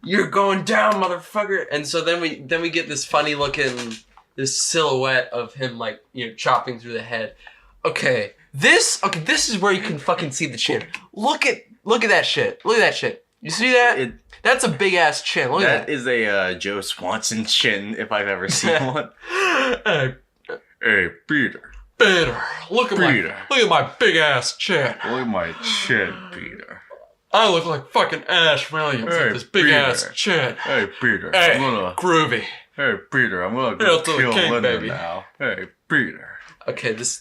you're going down, motherfucker. And so then we get this funny looking, this silhouette of him like, chopping through the head. Okay, this is where you can fucking see the chin. Look at that shit. Look at that shit. You see that? That's a big ass chin. Look at that. That is a Joe Swanson chin if I've ever seen one. Hey, Peter. Look at my big ass chin. Look at my chin, Peter. I look like fucking Ash Williams with this big ass chin. Hey, Peter. Hey, groovy. Hey, Peter. I'm gonna go kill Linda baby. now. Hey, Peter. Okay, this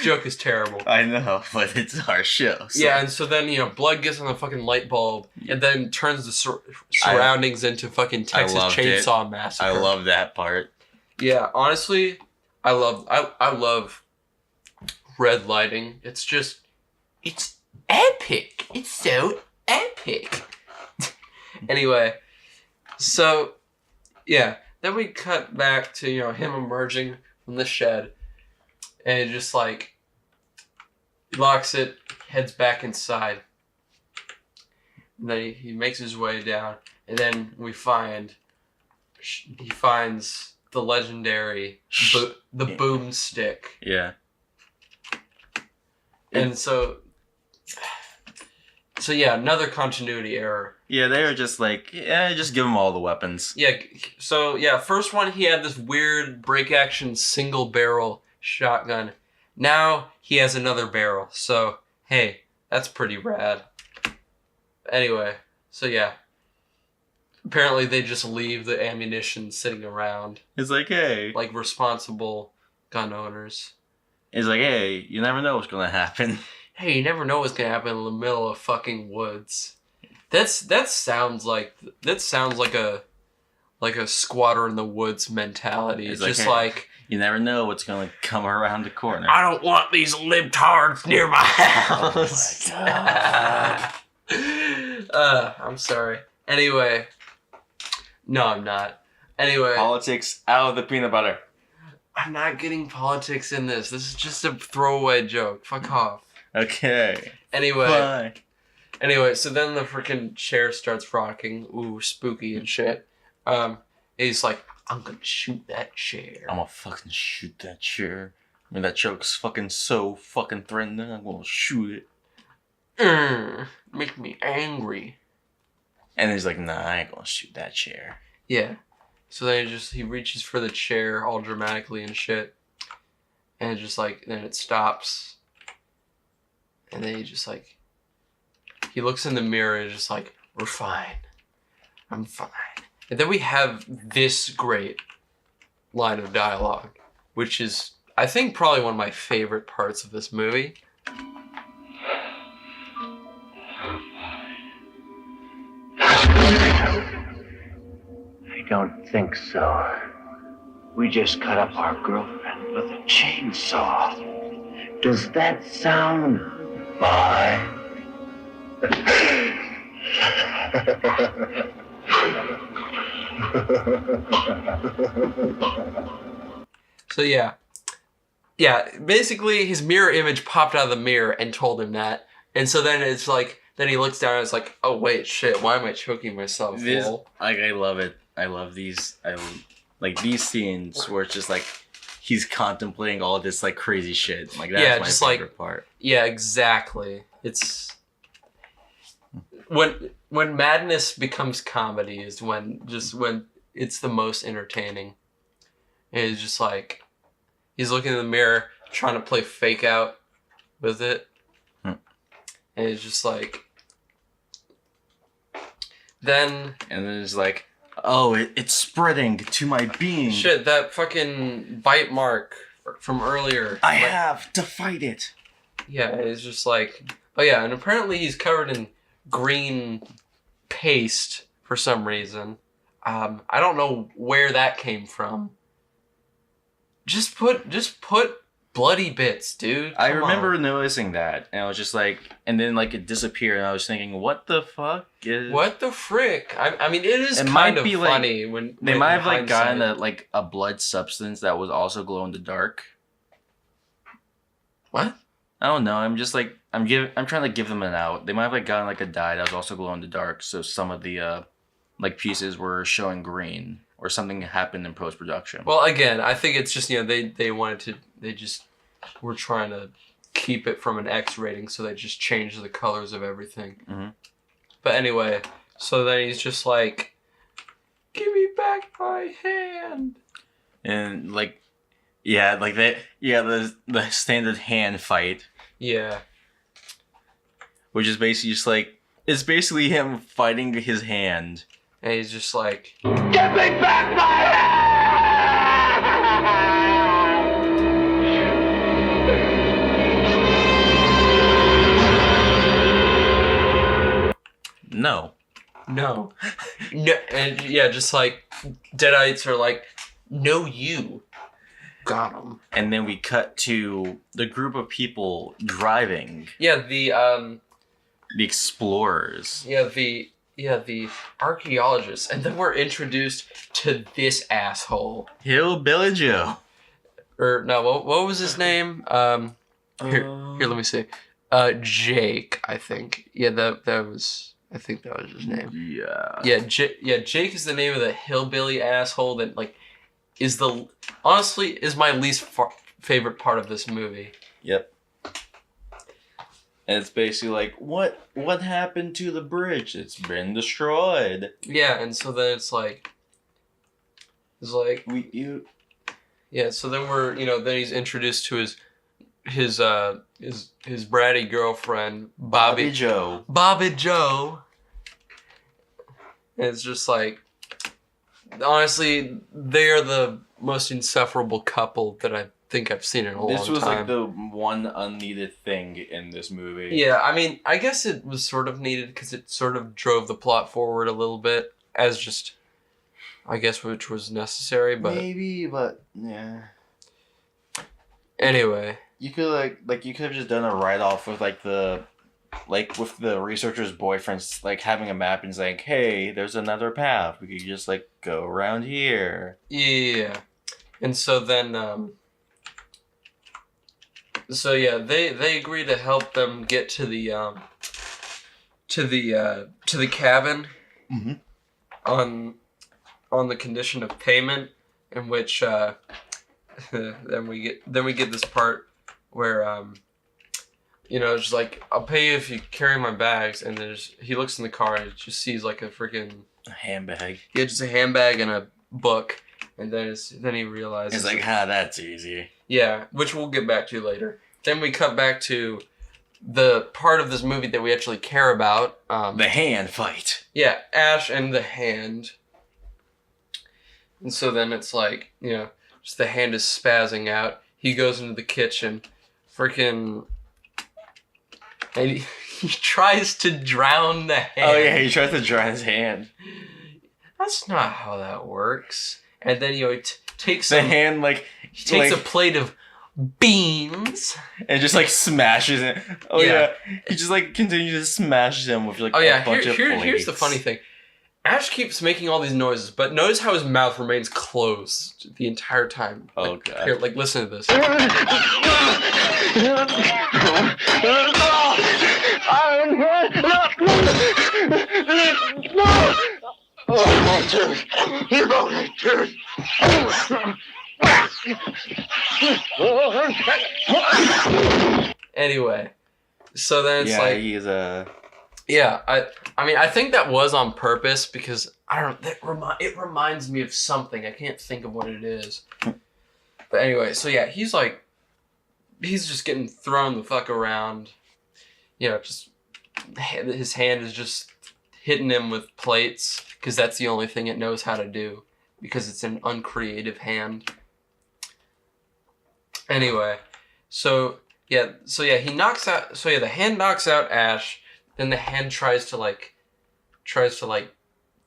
joke is terrible. I know, but it's our show. So. Yeah, and so then, blood gets on the fucking light bulb and then turns the surroundings into fucking Texas Chainsaw Massacre. I love that part. Yeah, honestly, I love red lighting. It's epic. It's so epic. Anyway, so, yeah, then we cut back to, him emerging from the shed. And he just like locks it, heads back inside. And then he makes his way down, and then he finds the legendary the boomstick. Yeah. And so yeah, another continuity error. Yeah, they were just like, just give him all the weapons. Yeah. So yeah, first one he had this weird break action single barrel shotgun. Now he has another barrel. So, hey, that's pretty rad. Anyway, so yeah. apparently they just leave the ammunition sitting around. It's like, hey. Like responsible gun owners. It's like, hey, you never know what's gonna happen. Hey, you never know what's gonna happen in the middle of fucking woods. That sounds like a squatter in the woods mentality. It's just like you never know what's gonna come around the corner. I don't want these libtards near my house. Oh my God. I'm sorry. Anyway, no, I'm not. Anyway, Politics out of the peanut butter. I'm not getting politics in this. This is just a throwaway joke. Fuck off. Okay. Anyway. Bye. Anyway, so then the freaking chair starts rocking. Ooh, spooky and shit. He's like, I'm gonna shoot that chair. I'm gonna fucking shoot that chair. I mean, that chair looks fucking so fucking threatening. I'm gonna shoot it. Make me angry. And he's like, nah, I ain't gonna shoot that chair. Yeah. So then he reaches for the chair all dramatically and shit. And just like, then it stops. And then he looks in the mirror and is just like, we're fine. I'm fine. And then we have this great line of dialogue, which is, I think, probably one of my favorite parts of this movie. I don't think so. We just cut up our girlfriend with a chainsaw. Does that sound fine? So yeah, basically his mirror image popped out of the mirror and told him that. And so then it's like, then he looks down and it's like, oh wait, shit, why am I choking myself? I love it. I love these. Like these scenes where it's just like he's contemplating all this like crazy shit. Like that's my favorite part. Yeah, exactly. It's when madness becomes comedy is when it's the most entertaining. And it's just like he's looking in the mirror trying to play fake out with it. And it's just like then it's like, oh, it's spreading to my being. Shit, that fucking bite mark from earlier. I have to fight it. Yeah, it's just like, oh yeah, and apparently he's covered in green paste for some reason. I don't know where that came from. Just put bloody bits, dude. I remember noticing that, and I was just like, and then like it disappeared, and I was thinking, what the fuck is? What the frick? I mean, it is kind of funny when they might have like gotten a blood substance that was also glow in the dark. What? I don't know. I'm just like I'm trying to give them an out. They might have like gotten like a dye that was also glow in the dark, so some of the like pieces were showing green. Or something happened in post-production. Well, again, I think it's just, they just were trying to keep it from an X rating, so they just changed the colors of everything. Mm-hmm. But anyway, so then he's just like, give me back my hand. And like, the standard hand fight. Yeah. Which is basically just like, it's basically him fighting his hand. And he's just like, give me back my hand! No. No. And yeah, just like, Deadites are like, no, you. Got him. And then we cut to the group of people driving. Yeah, the explorers. Yeah, the archaeologists. And then we're introduced to this asshole. Hillbilly Joe. Or, no, what was his name? Here, let me see. Jake, I think. Yeah, I think that was his name. Yeah. Yeah, Jake is the name of the hillbilly asshole that, like, honestly, is my least favorite part of this movie. Yep. And it's basically like, what happened to the bridge? It's been destroyed. Yeah, and so then it's like yeah, so then then he's introduced to his bratty girlfriend, Bobby Joe. Bobby Joe. And it's just like, honestly, they're the most insufferable couple that I think I've seen in a long time. This was like the one unneeded thing in this movie. Yeah, I mean, I guess it was sort of needed because it sort of drove the plot forward a little bit as just, I guess, which was necessary, but... Maybe, but, yeah. Anyway. You could, you could have just done a write-off with, with the researcher's boyfriend's, having a map and saying, hey, there's another path. We could just, go around here. Yeah. And so then, they agree to help them get to the cabin on the condition of payment, in which then we get this part where it's just like, I'll pay you if you carry my bags, and he looks in the car and just sees like a freaking handbag. Yeah, just a handbag and a book, and then he realizes it's like, that's easy. Yeah, which we'll get back to later. Then we cut back to the part of this movie that we actually care about. The hand fight. Yeah, Ash and the hand. And so then it's like, just the hand is spazzing out. He goes into the kitchen, and he tries to drown the hand. Oh yeah, he tries to drown his hand. That's not how that works. And then he takes the hand he takes a plate of beans and just smashes it. Oh yeah. He just continues to smash them with a bunch of plates. Here's the funny thing. Ash keeps making all these noises, but notice how his mouth remains closed the entire time. Oh god. Here, listen to this. Anyway, so then it's he's a... Yeah, I mean, I think that was on purpose because, it reminds me of something. I can't think of what it is. But anyway, so yeah, he's just getting thrown the fuck around. Just, his hand is just hitting him with plates because that's the only thing it knows how to do because it's an uncreative hand. Anyway, the hand knocks out Ash. Then the hand tries to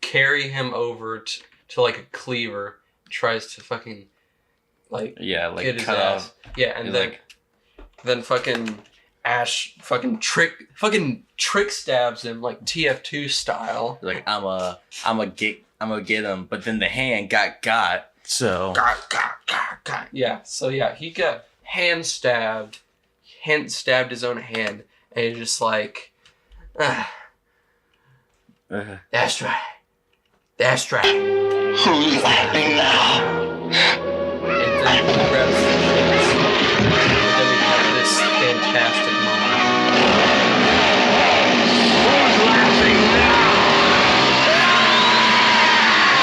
carry him over to a cleaver. Tries to fucking get his ass. Off. Yeah, and then fucking Ash trick stabs him TF2 style. I'ma get him, but then the hand got so got. Yeah, so yeah, he got hand stabbed his own hand, and he's just like. That's right. Who's laughing now? And then he grabs the chance. And then we have this fantastic moment. Who's laughing now?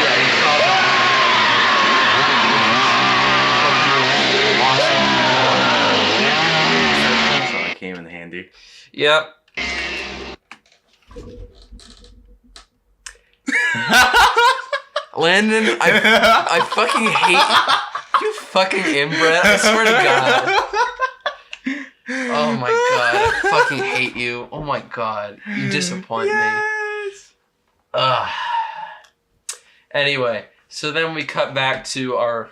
Yeah, he caught him. So that came in handy. Yep. Landon, I fucking hate you, fucking inbred. I swear to God. Oh my god, I fucking hate you. Oh my god, you disappoint me. Ugh. Anyway, so then we cut back to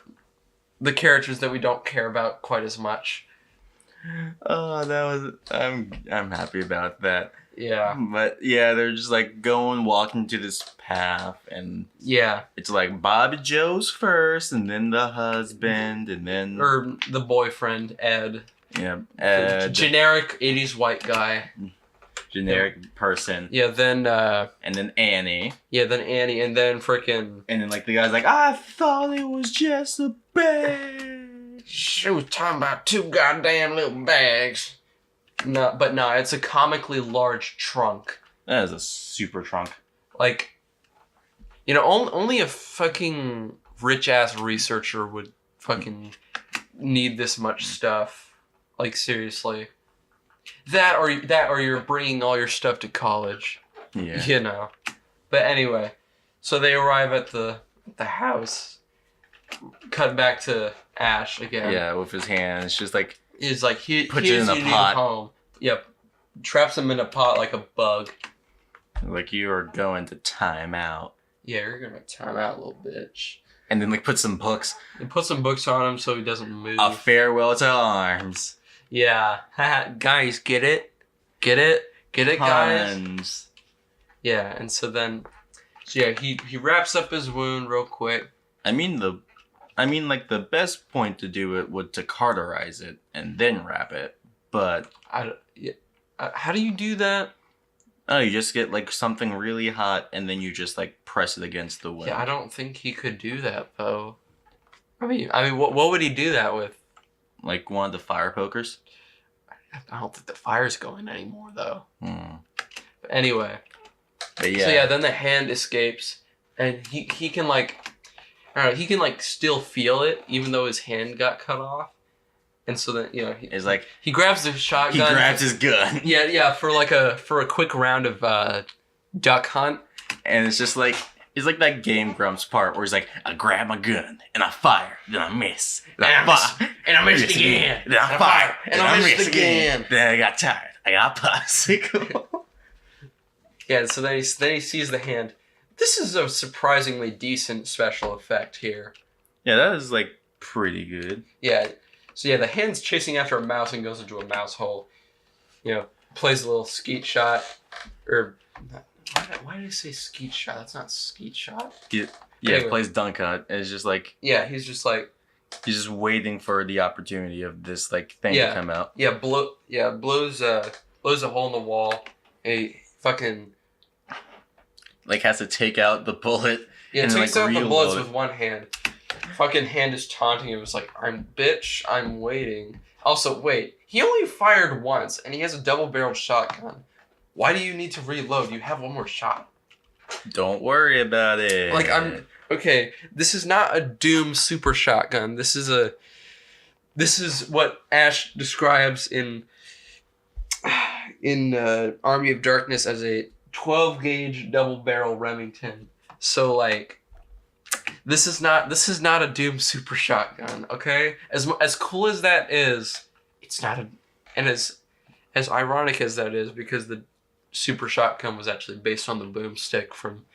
the characters that we don't care about quite as much. Oh, I'm happy about that. Yeah. But yeah, they're just walking to this path, and yeah, it's Bobby Joe's first, and then the husband, and then the boyfriend Ed. Yeah, Ed. Generic 80s white guy. Generic person. Yeah, then and then Annie. Yeah, then Annie, and then frickin' and then the guy's I thought it was just a bag. She was talking about 2 goddamn little bags. No, it's a comically large trunk. That is a super trunk. Only a fucking rich-ass researcher would fucking need this much stuff. Seriously. That or you're bringing all your stuff to college. Yeah. But anyway. So they arrive at the house. Cut back to Ash again. Yeah, with his hands, just like He's like he puts it in a new pot. home. Yep, traps him in a pot like a bug. like you are going to time out, Yeah, you're gonna time out, little bitch. and then like put some books. And put some books on him so he doesn't move. A farewell to arms. Yeah, guys, get it, guys. Puns. Yeah, and so then, he wraps up his wound real quick. I mean the best point to do it would to cauterize it and then wrap it, but How do you do that? oh, you just get like something really hot and then you just like press it against the wound. Yeah, I don't think he could do that though. I mean, what would he do that with? Like one of the fire pokers. I don't think the fire's going anymore though. Hmm. But anyway, But yeah. so yeah, then the hand escapes, and he can like, I don't know, he can like still feel it even though his hand got cut off, and so then It's like he grabs the he shotgun. grabs his gun. Yeah, for a quick round of duck hunt. And it's just like it's like that Game Grumps part where he's like, I grab my gun and I fire, then I miss, then I fire, and I miss again, then I fire, and I miss again. Then I got tired. I got popsicle. Yeah, so then he sees the hand. This is a surprisingly decent special effect here. Yeah, that is like pretty good. Yeah, so yeah, the hand's chasing after a mouse and goes into a mouse hole. Plays a little skeet shot, or why did I say skeet shot? That's not skeet shot. Yeah, Anyway. plays dunk on it. And it's just like Yeah, he's just like he's just waiting for the opportunity of this like thing Yeah. to come out. blows a hole in the wall. And he fucking Like has to take out the bullet. And takes like out the reload bullets it. with one hand. Fucking hand is taunting him. It's like, I'm waiting. Also, wait, he only fired once, and he has a double-barreled shotgun. Why do you need to reload? You have one more shot. Don't worry about it. Okay, this is not a Doom super shotgun. This is what Ash describes in Army of Darkness as a 12-gauge double-barrel Remington. So like, this is not a Doom super shotgun. Okay, as cool as that is, it's not and as ironic as that is, because the super shotgun was actually based on the boomstick from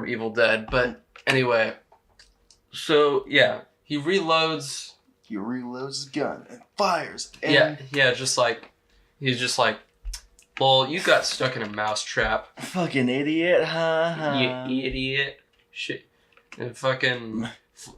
Evil Dead. But anyway, so yeah, he reloads. he reloads his gun and fires. Yeah, just like he's just like, well, you got stuck in a mousetrap, Fucking idiot, huh? you idiot. Shit, and fucking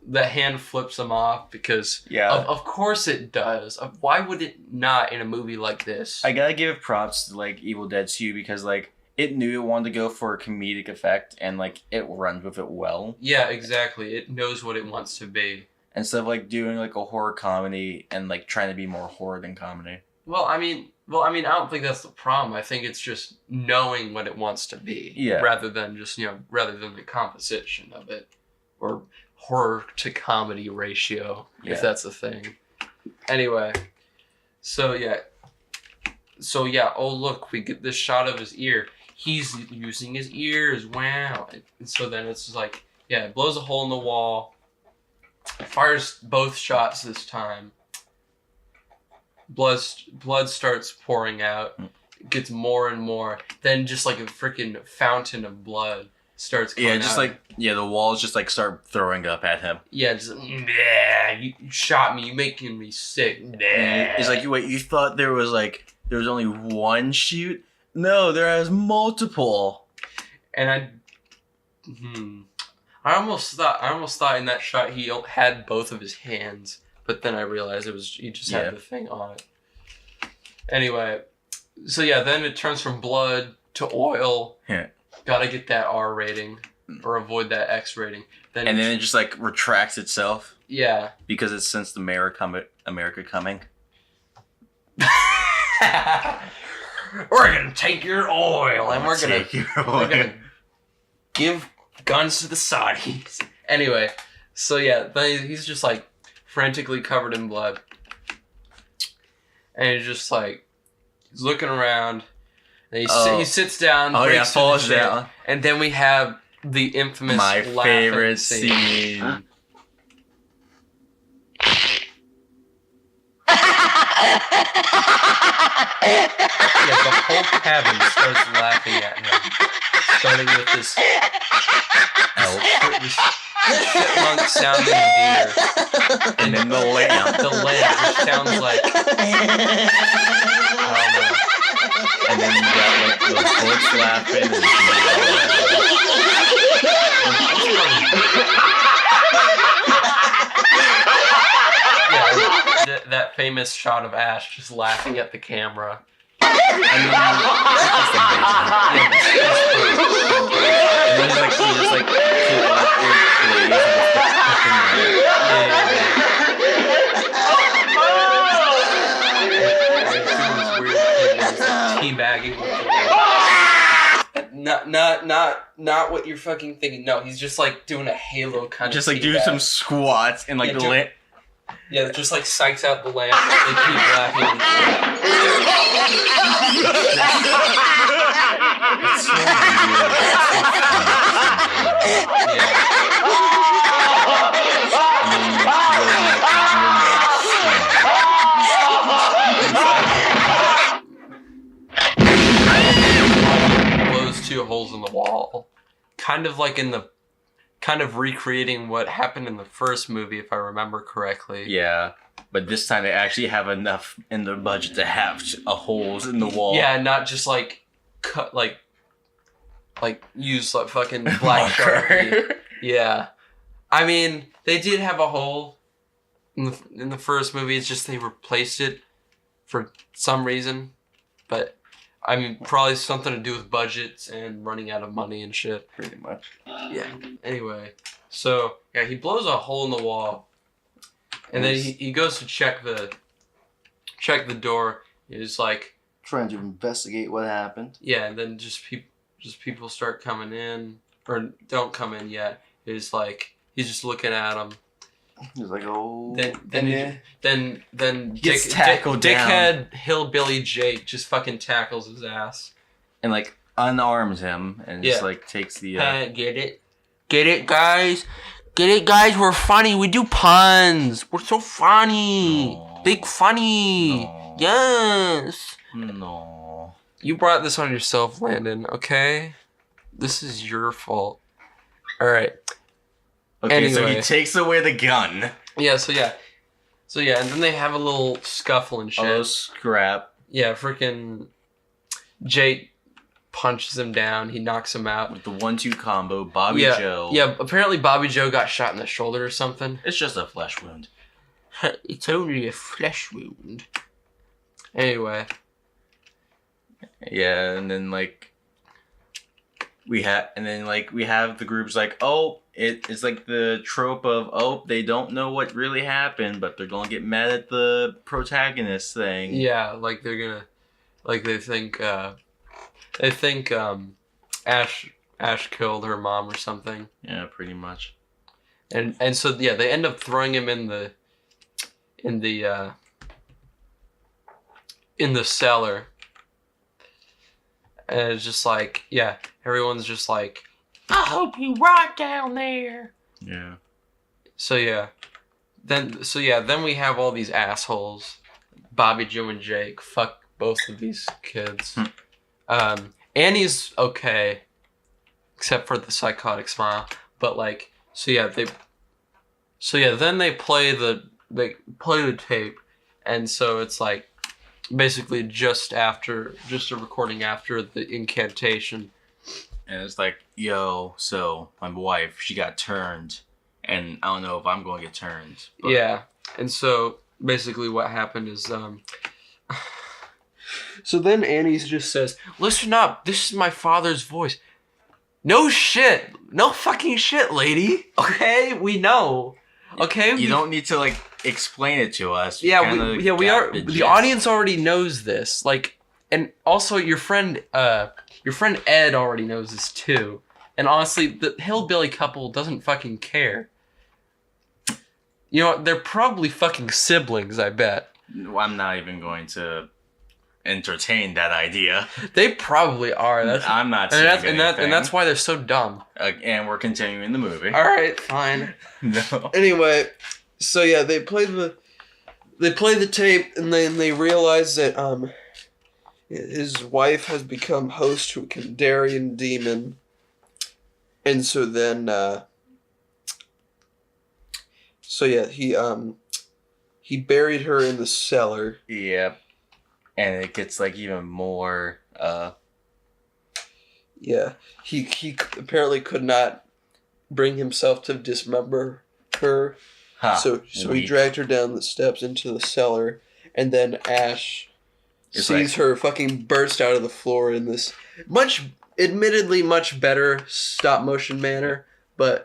the hand flips him off because of course it does. Why would it not in a movie like this? I gotta give props to like Evil Dead 2 because like it knew it wanted to go for a comedic effect and like it runs with it well. Yeah, exactly. It knows what it wants to be. Instead of like doing like a horror comedy and like trying to be more horror than comedy. Well, I mean, I don't think that's the problem. I think it's just knowing what it wants to be, Yeah. rather than the composition of it, or horror to comedy ratio, Yeah. if that's a thing. Anyway, so yeah. Oh look, we get this shot of his ear. He's using his ears. Wow. And so then it's just like, yeah, it blows a hole in the wall. Fires both shots this time. Blood starts pouring out. It gets more and more. Then just like a freaking fountain of blood starts coming out. Yeah, just like the walls just like start throwing up at him. Yeah, just you shot me. You're making me sick. It's like, wait, you thought there was only one shoot? No, there was multiple. And I almost thought in that shot he had both of his hands, but then I realized he just had the thing on it. Anyway, so yeah, then it turns from blood to oil. Yeah. Gotta get that R rating or avoid that X rating. And then it just like retracts itself. Yeah. Because it's sensed America coming. We're gonna take your oil and we're gonna give guns to the Saudis. Anyway, so yeah, then he's just like frantically covered in blood. And he's just like, he's looking around. And he sits down. Oh yeah, breaks through the falls chair, down. And then we have the infamous My laughing favorite scene. scene. Huh? Yeah, the whole cabin starts laughing at him. Starting with this chipmunk sounding deer. And then the lamp. The lamp, which sounds like, I don't know. And then you got like the books laughing and Yeah, that famous shot of Ash just laughing at the camera. I mean, and then he's just like teabagging with the not what you're fucking thinking. No, he's just like doing a Halo kind of just like doing some squats and like Yeah, the lamp. Yeah, just like psychs out the lamp. They keep laughing and shit. It's so weird. Blows 2 holes in the wall. Kind of recreating what happened in the first movie, if I remember correctly. Yeah, but this time they actually have enough in their budget to have holes in the wall. Yeah, not just like cut use like fucking black Sharpie. Yeah, I mean they did have a hole in the first movie. It's just they replaced it for some reason, but I mean probably something to do with budgets and running out of money and shit. Pretty much. Yeah. Anyway, so yeah, he blows a hole in the wall, and then he goes to check the door. He's like Trying to investigate what happened. yeah, and then just people start coming in or don't come in yet. He's like he's just looking at them. He's like, oh. Then Gets tackled down. Dickhead hillbilly Jake just fucking tackles his ass. And like unarms him and just Yeah. like takes the. Get it, guys. Get it, guys. We're funny. We do puns. We're so funny. No. Big funny. No. Yes. No. You brought this on yourself, Landon. Okay, this is your fault. All right. Okay, so Anyway. he takes away the gun. Yeah. So yeah, and then they have a little scuffle and shit. Oh, scrap. Yeah, freaking Jake punches him down. He knocks him out. With the 1-2 combo, Bobby yeah, Joe. Yeah, apparently Bobby Joe got shot in the shoulder or something. It's just a flesh wound. It's only a flesh wound. Anyway. Yeah, and then like we have the groups like, oh, it's like the trope of, oh, they don't know what really happened, but they're gonna get mad at the protagonist thing. Yeah, like they're gonna, like they think Ash killed her mom or something. Yeah, pretty much. And so yeah, they end up throwing him in the cellar. And it's just like, yeah, everyone's just like, I hope you rot down there. Yeah. So yeah, then we have all these assholes, Bobby, Joe, and Jake. Fuck both of these kids. Annie's okay, except for the psychotic smile. But like, then they play the tape, and so it's like basically just a recording after the incantation. And it's like, yo, so my wife, she got turned, and I don't know if I'm going to get turned. But Yeah, and so basically what happened is, so then Annie just says, listen up, this is my father's voice. No shit, no fucking shit, lady. Okay, we know. Okay, you don't need to like explain it to us. we are. The gist. audience already knows this. Like, and also your friend Ed already knows this too. And honestly, the hillbilly couple doesn't fucking care. You know, they're probably fucking siblings, I bet. I'm not even going to entertain that idea. They probably are. I'm not saying and that's why they're so dumb. And we're continuing the movie. All right, fine. No. Anyway, so yeah, they play the tape, and then they realize that his wife has become host to a Kandarian demon, and so then he buried her in the cellar. Yep. And it gets like even more. Yeah, he apparently could not bring himself to dismember her. So he dragged her down the steps into the cellar, and then Ash sees her fucking burst out of the floor in this admittedly much better stop motion manner, and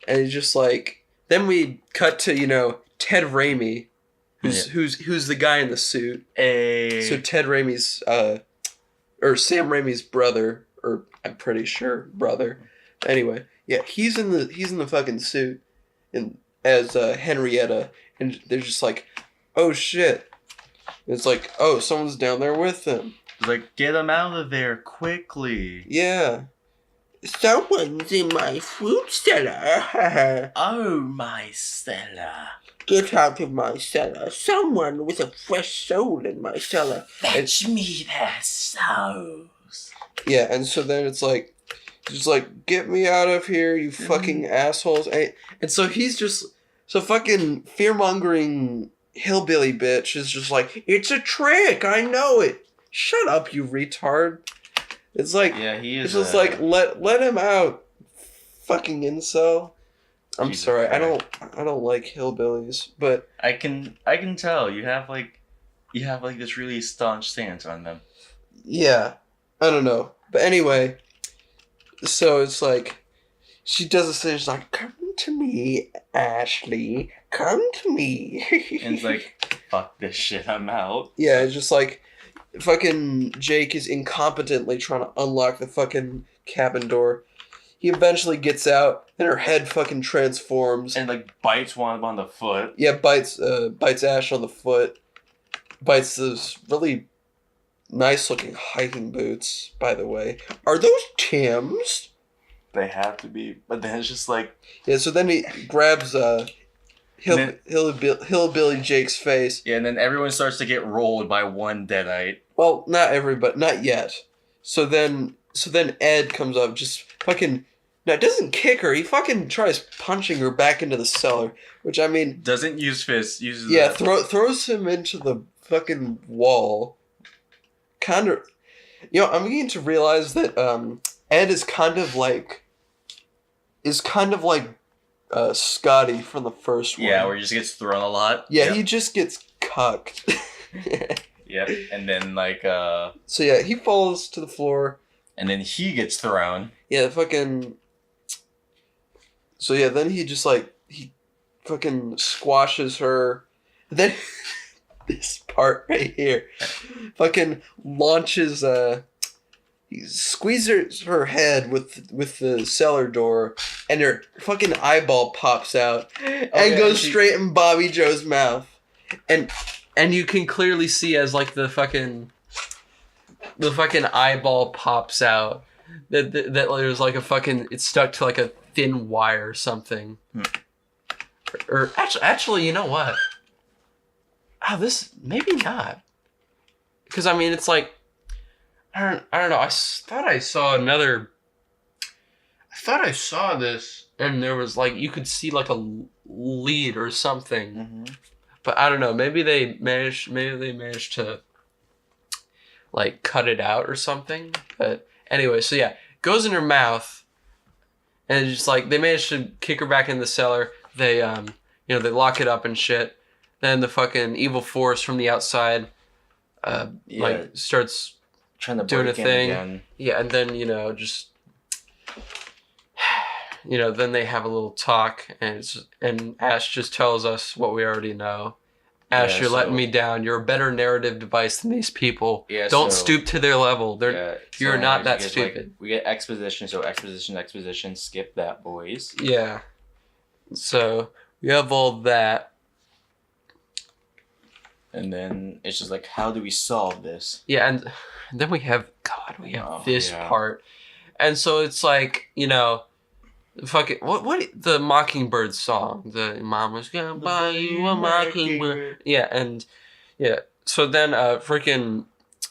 he's just like, then we cut to, Ted Raimi, who's the guy in the suit. So Ted Raimi's or Sam Raimi's brother, or I'm pretty sure brother. Anyway, yeah, he's in the fucking suit as Henrietta, and they're just like, oh shit. It's like, oh, someone's down there with them. It's like, get him out of there quickly. Yeah. Someone's in my fruit cellar. Oh, my cellar. Get out of my cellar. Someone with a fresh soul in my cellar. Fetch me their souls. Yeah, and so then it's like, just like, get me out of here, you fucking assholes. And so he's just, so fucking fear-mongering hillbilly bitch is just like, it's a trick, I know it. Shut up, you retard. It's like, yeah, he is. It's just like, let him out, fucking incel. I'm Jesus sorry, Christ. I don't like hillbillies, but I can tell you have this really staunch stance on them. yeah, I don't know. But anyway, so it's like, she does this thing, she's like, come to me, Ashley, come to me. And it's like, fuck this shit, I'm out. Yeah, it's just like, fucking Jake is incompetently trying to unlock the fucking cabin door. He eventually gets out, and her head fucking transforms. And like bites one on the foot. Yeah, bites Ash on the foot. Bites those really nice looking hiking boots, by the way. Are those Tim's? They have to be, but then it's just like, yeah. So then he grabs hillbilly Jake's face. yeah, and then everyone starts to get rolled by one deadite. Well, not everybody, not yet. So then Ed comes up, just fucking. Now, doesn't kick her. He fucking tries punching her back into the cellar, which I mean. Doesn't use fists. Uses yeah, throws him into the fucking wall. Kind of, I'm beginning to realize that Ed is kind of like Scotty from the first one. Yeah, where he just gets thrown a lot. Yeah, Yep. he just gets cucked. Yep, and then like So yeah, he falls to the floor. and then he gets thrown. Yeah, fucking. So yeah, then he just like he fucking squashes her. Then this part right here, fucking launches. He squeezes her head with the cellar door, and her fucking eyeball pops out and goes straight in Bobby Joe's mouth, and you can clearly see as like the fucking eyeball pops out that there's like a fucking, it's stuck to like a thin wire or something. Or actually, you know what? This maybe not, because I mean it's like. I don't know. I thought I saw this, and there was like you could see like a lead or something, but I don't know. Maybe they managed to like cut it out or something. But anyway, so yeah, goes in her mouth, and it's just like they managed to kick her back in the cellar. They they lock it up and shit. Then the fucking evil force from the outside, like starts. Trying to doing a break in thing again. Yeah, and then just then they have a little talk, and Ash just tells us what we already know. Ash, you're letting me down. You're a better narrative device than these people. Yeah, don't stoop to their level. You're not that stupid. We get exposition, so exposition, skip that, boys. Yeah, so we have all that. And then it's just like, how do we solve this? Yeah, and then we have this part. And so it's like, you know, fucking what the Mockingbird song, the Mama's gonna buy you a mockingbird. Yeah, and yeah. So then freaking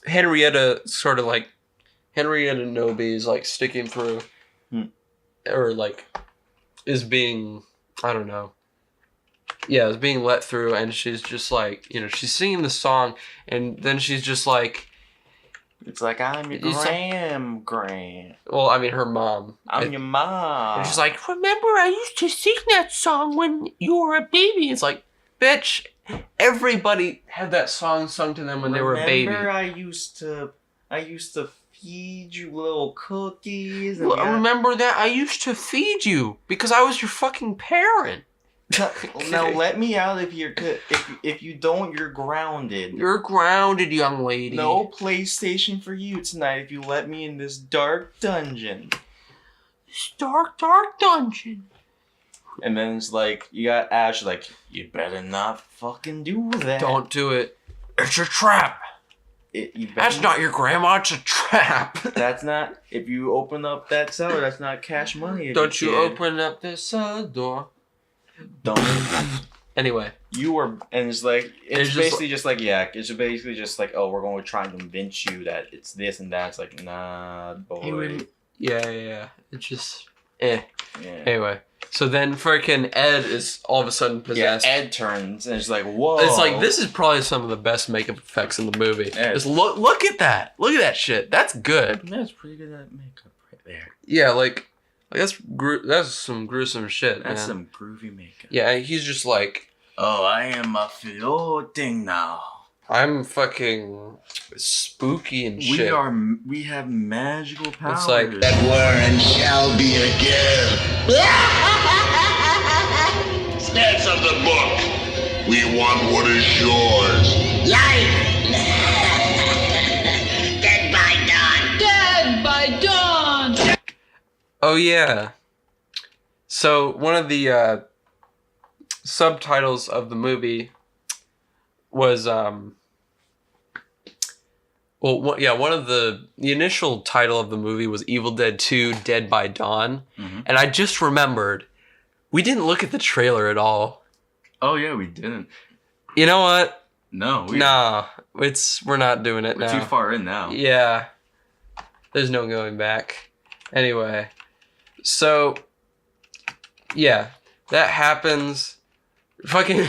Henrietta Noby is like sticking through or like is being, I don't know. Yeah, is being let through, and she's just like, you know, she's singing the song, and then she's just like, it's like, I'm your Gram. Well, I mean, her mom. I'm your mom. And she's like, remember I used to sing that song when you were a baby? It's like, bitch, everybody had that song sung to them when they were a baby. Remember I used to feed you little cookies. And remember that? I used to feed you because I was your fucking parent. Now let me out of here. If you don't, you're grounded. You're grounded, young lady. No PlayStation for you tonight if you let me in this dark dungeon. This dark dungeon. And then it's like, you got Ash like, you better not fucking do that. Don't do it. It's a trap. That's not your grandma, it's a trap. That's not, if you open up that cellar, that's not cash money. Don't you open up this cellar door. Don't. Anyway. And it's like, it's basically just like, yeah, it's basically just like, oh, we're going to try and convince you that it's this and that. It's like, nah, boy. Yeah. It's just, Yeah. Anyway. So then freaking Ed is all of a sudden possessed. Yeah, Ed turns and it's like, whoa. It's like, this is probably some of the best makeup effects in the movie. Ed. Just look at that. Look at that shit. That's good. That's pretty good at makeup right there. Yeah, like that's some gruesome shit, That's man. some groovy makeup. Yeah, he's just like, oh, I am floating now. I'm fucking spooky and shit. We have magical powers. It's like, That were and shall be again. Snatch of the book. We want what is yours. Life. Dead by dawn. Dead by dawn. oh yeah. So one of the subtitles of the movie was one of the initial title of the movie was Evil Dead 2 Dead by Dawn. Mm-hmm. And I just remembered we didn't look at the trailer at all. Oh yeah, we didn't. You know what? No, we're not doing it we're now. too far in now. Yeah. There's no going back. Anyway. So yeah, that happens. Fucking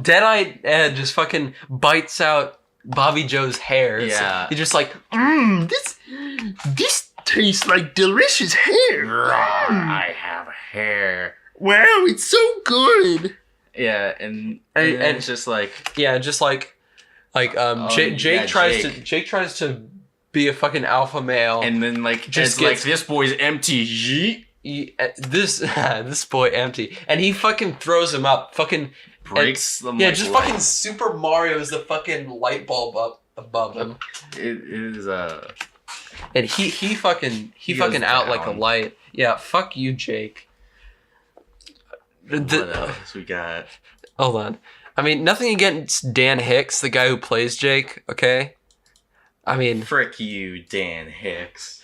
Dead-eyed Ed just fucking bites out Bobby Joe's hair. Yeah. He's just like, this tastes like delicious hair. I have hair. Wow, it's so good. Yeah, and it's just like, yeah, just like Jake tries to be a fucking alpha male, and then like just like this boy's empty. This boy empty, and he fucking throws him up, fucking breaks them. Yeah, just fucking Super Mario is the fucking light bulb up above him. It is and he fucking out down. like a light. Yeah, fuck you, Jake. What else we got? Hold on. I mean, nothing against Dan Hicks, the guy who plays Jake. Okay. I mean, frick you, Dan Hicks.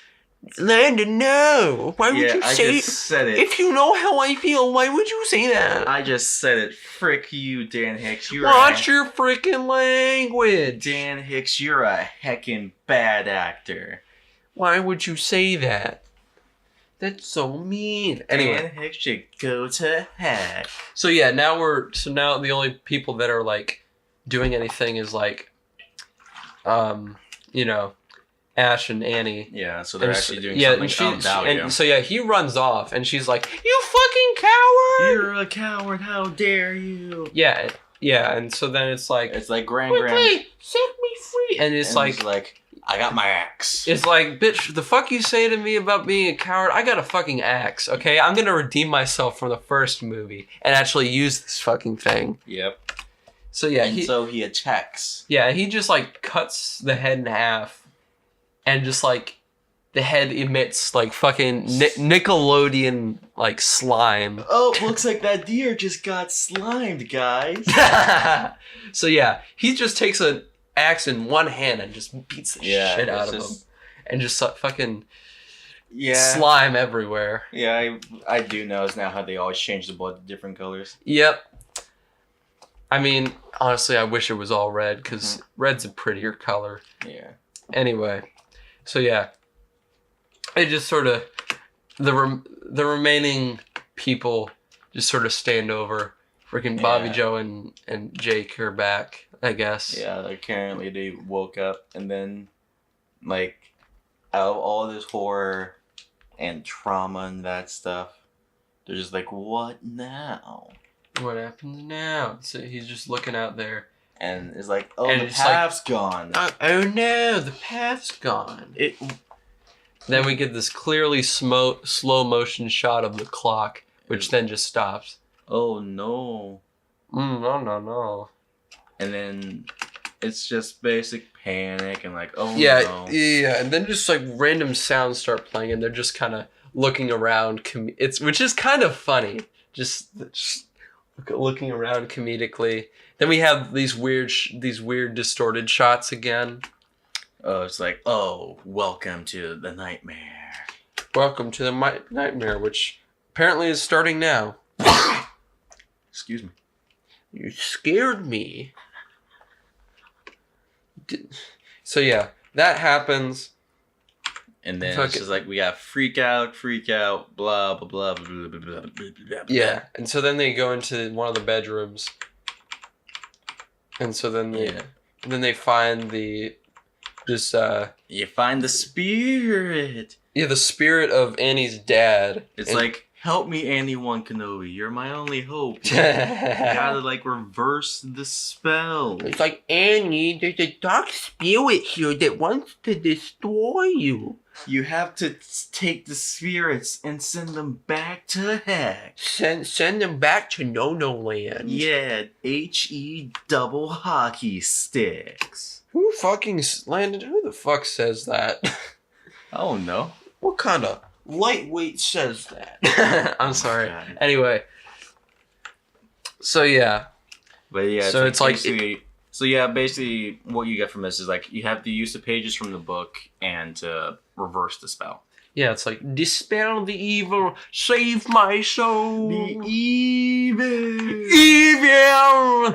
Landon, no. Why would you say? I just said it. If you know how I feel, why would you say that? I just said it. Frick you, Dan Hicks. Watch your freaking language. Dan Hicks, you're a heckin' bad actor. Why would you say that? That's so mean. Anyway, Dan Hicks should go to heck. So yeah, now the only people that are like doing anything is like, Ash and Annie. Yeah, so they're actually doing something. And so yeah, he runs off, and she's like, "You fucking coward! You're a coward! How dare you!" Yeah, and so then it's like Grand quickly set me free, and it's like I got my axe. It's like, bitch, the fuck you say to me about being a coward? I got a fucking axe, okay? I'm gonna redeem myself from the first movie and actually use this fucking thing. Yep. So yeah, so he attacks. Yeah, he just like cuts the head in half, and just like the head emits like fucking Nickelodeon like slime. Oh, looks like that deer just got slimed, guys. So yeah, he just takes an axe in one hand and just beats the shit out of him, and just fucking slime everywhere. Yeah, I do notice now how they always change the blood to different colors. Yep. I mean, honestly, I wish it was all red because red's a prettier color. Yeah. Anyway, so yeah, it just sort of the remaining people just sort of stand over. Freaking Bobby Joe and Jake are back, I guess. Yeah, apparently they woke up and then, like, out of all this horror and trauma and that stuff, they're just like, what now? What happens now? So he's just looking out there. And it's like, oh, and the path's gone. Oh no, the path's gone. Then we get this clearly slow motion shot of the clock, which then just stops. Oh no. No. And then it's just basic panic and like, oh no. No. Yeah, and then just like random sounds start playing and they're just kind of looking around, which is kind of funny. Just looking around comedically. Then we have these weird distorted shots again. Oh, it's like, oh, welcome to the nightmare. Welcome to the nightmare, which apparently is starting now. Excuse me. You scared me. So yeah, that happens. And then it's just like, we got freak out, blah, blah, blah, blah, blah, blah, blah, blah. Yeah, and so then they go into one of the bedrooms. And so then they find you find the spirit. Yeah, the spirit of Annie's dad. It's like, help me, Annie One Kenobi. You're my only hope. You gotta like reverse the spell. It's like, Annie, there's a dark spirit here that wants to destroy you. You have to take the spirits and send them back to heck. Send them back to No Land. Yeah, HE double hockey sticks. Who the fuck says that? I don't know. What kind of lightweight says that? I'm sorry. God. Anyway. So yeah. But yeah, so it's like basically what you get from this is like you have to use the pages from the book and reverse the spell. Yeah, it's like, dispel the evil, save my soul. The evil.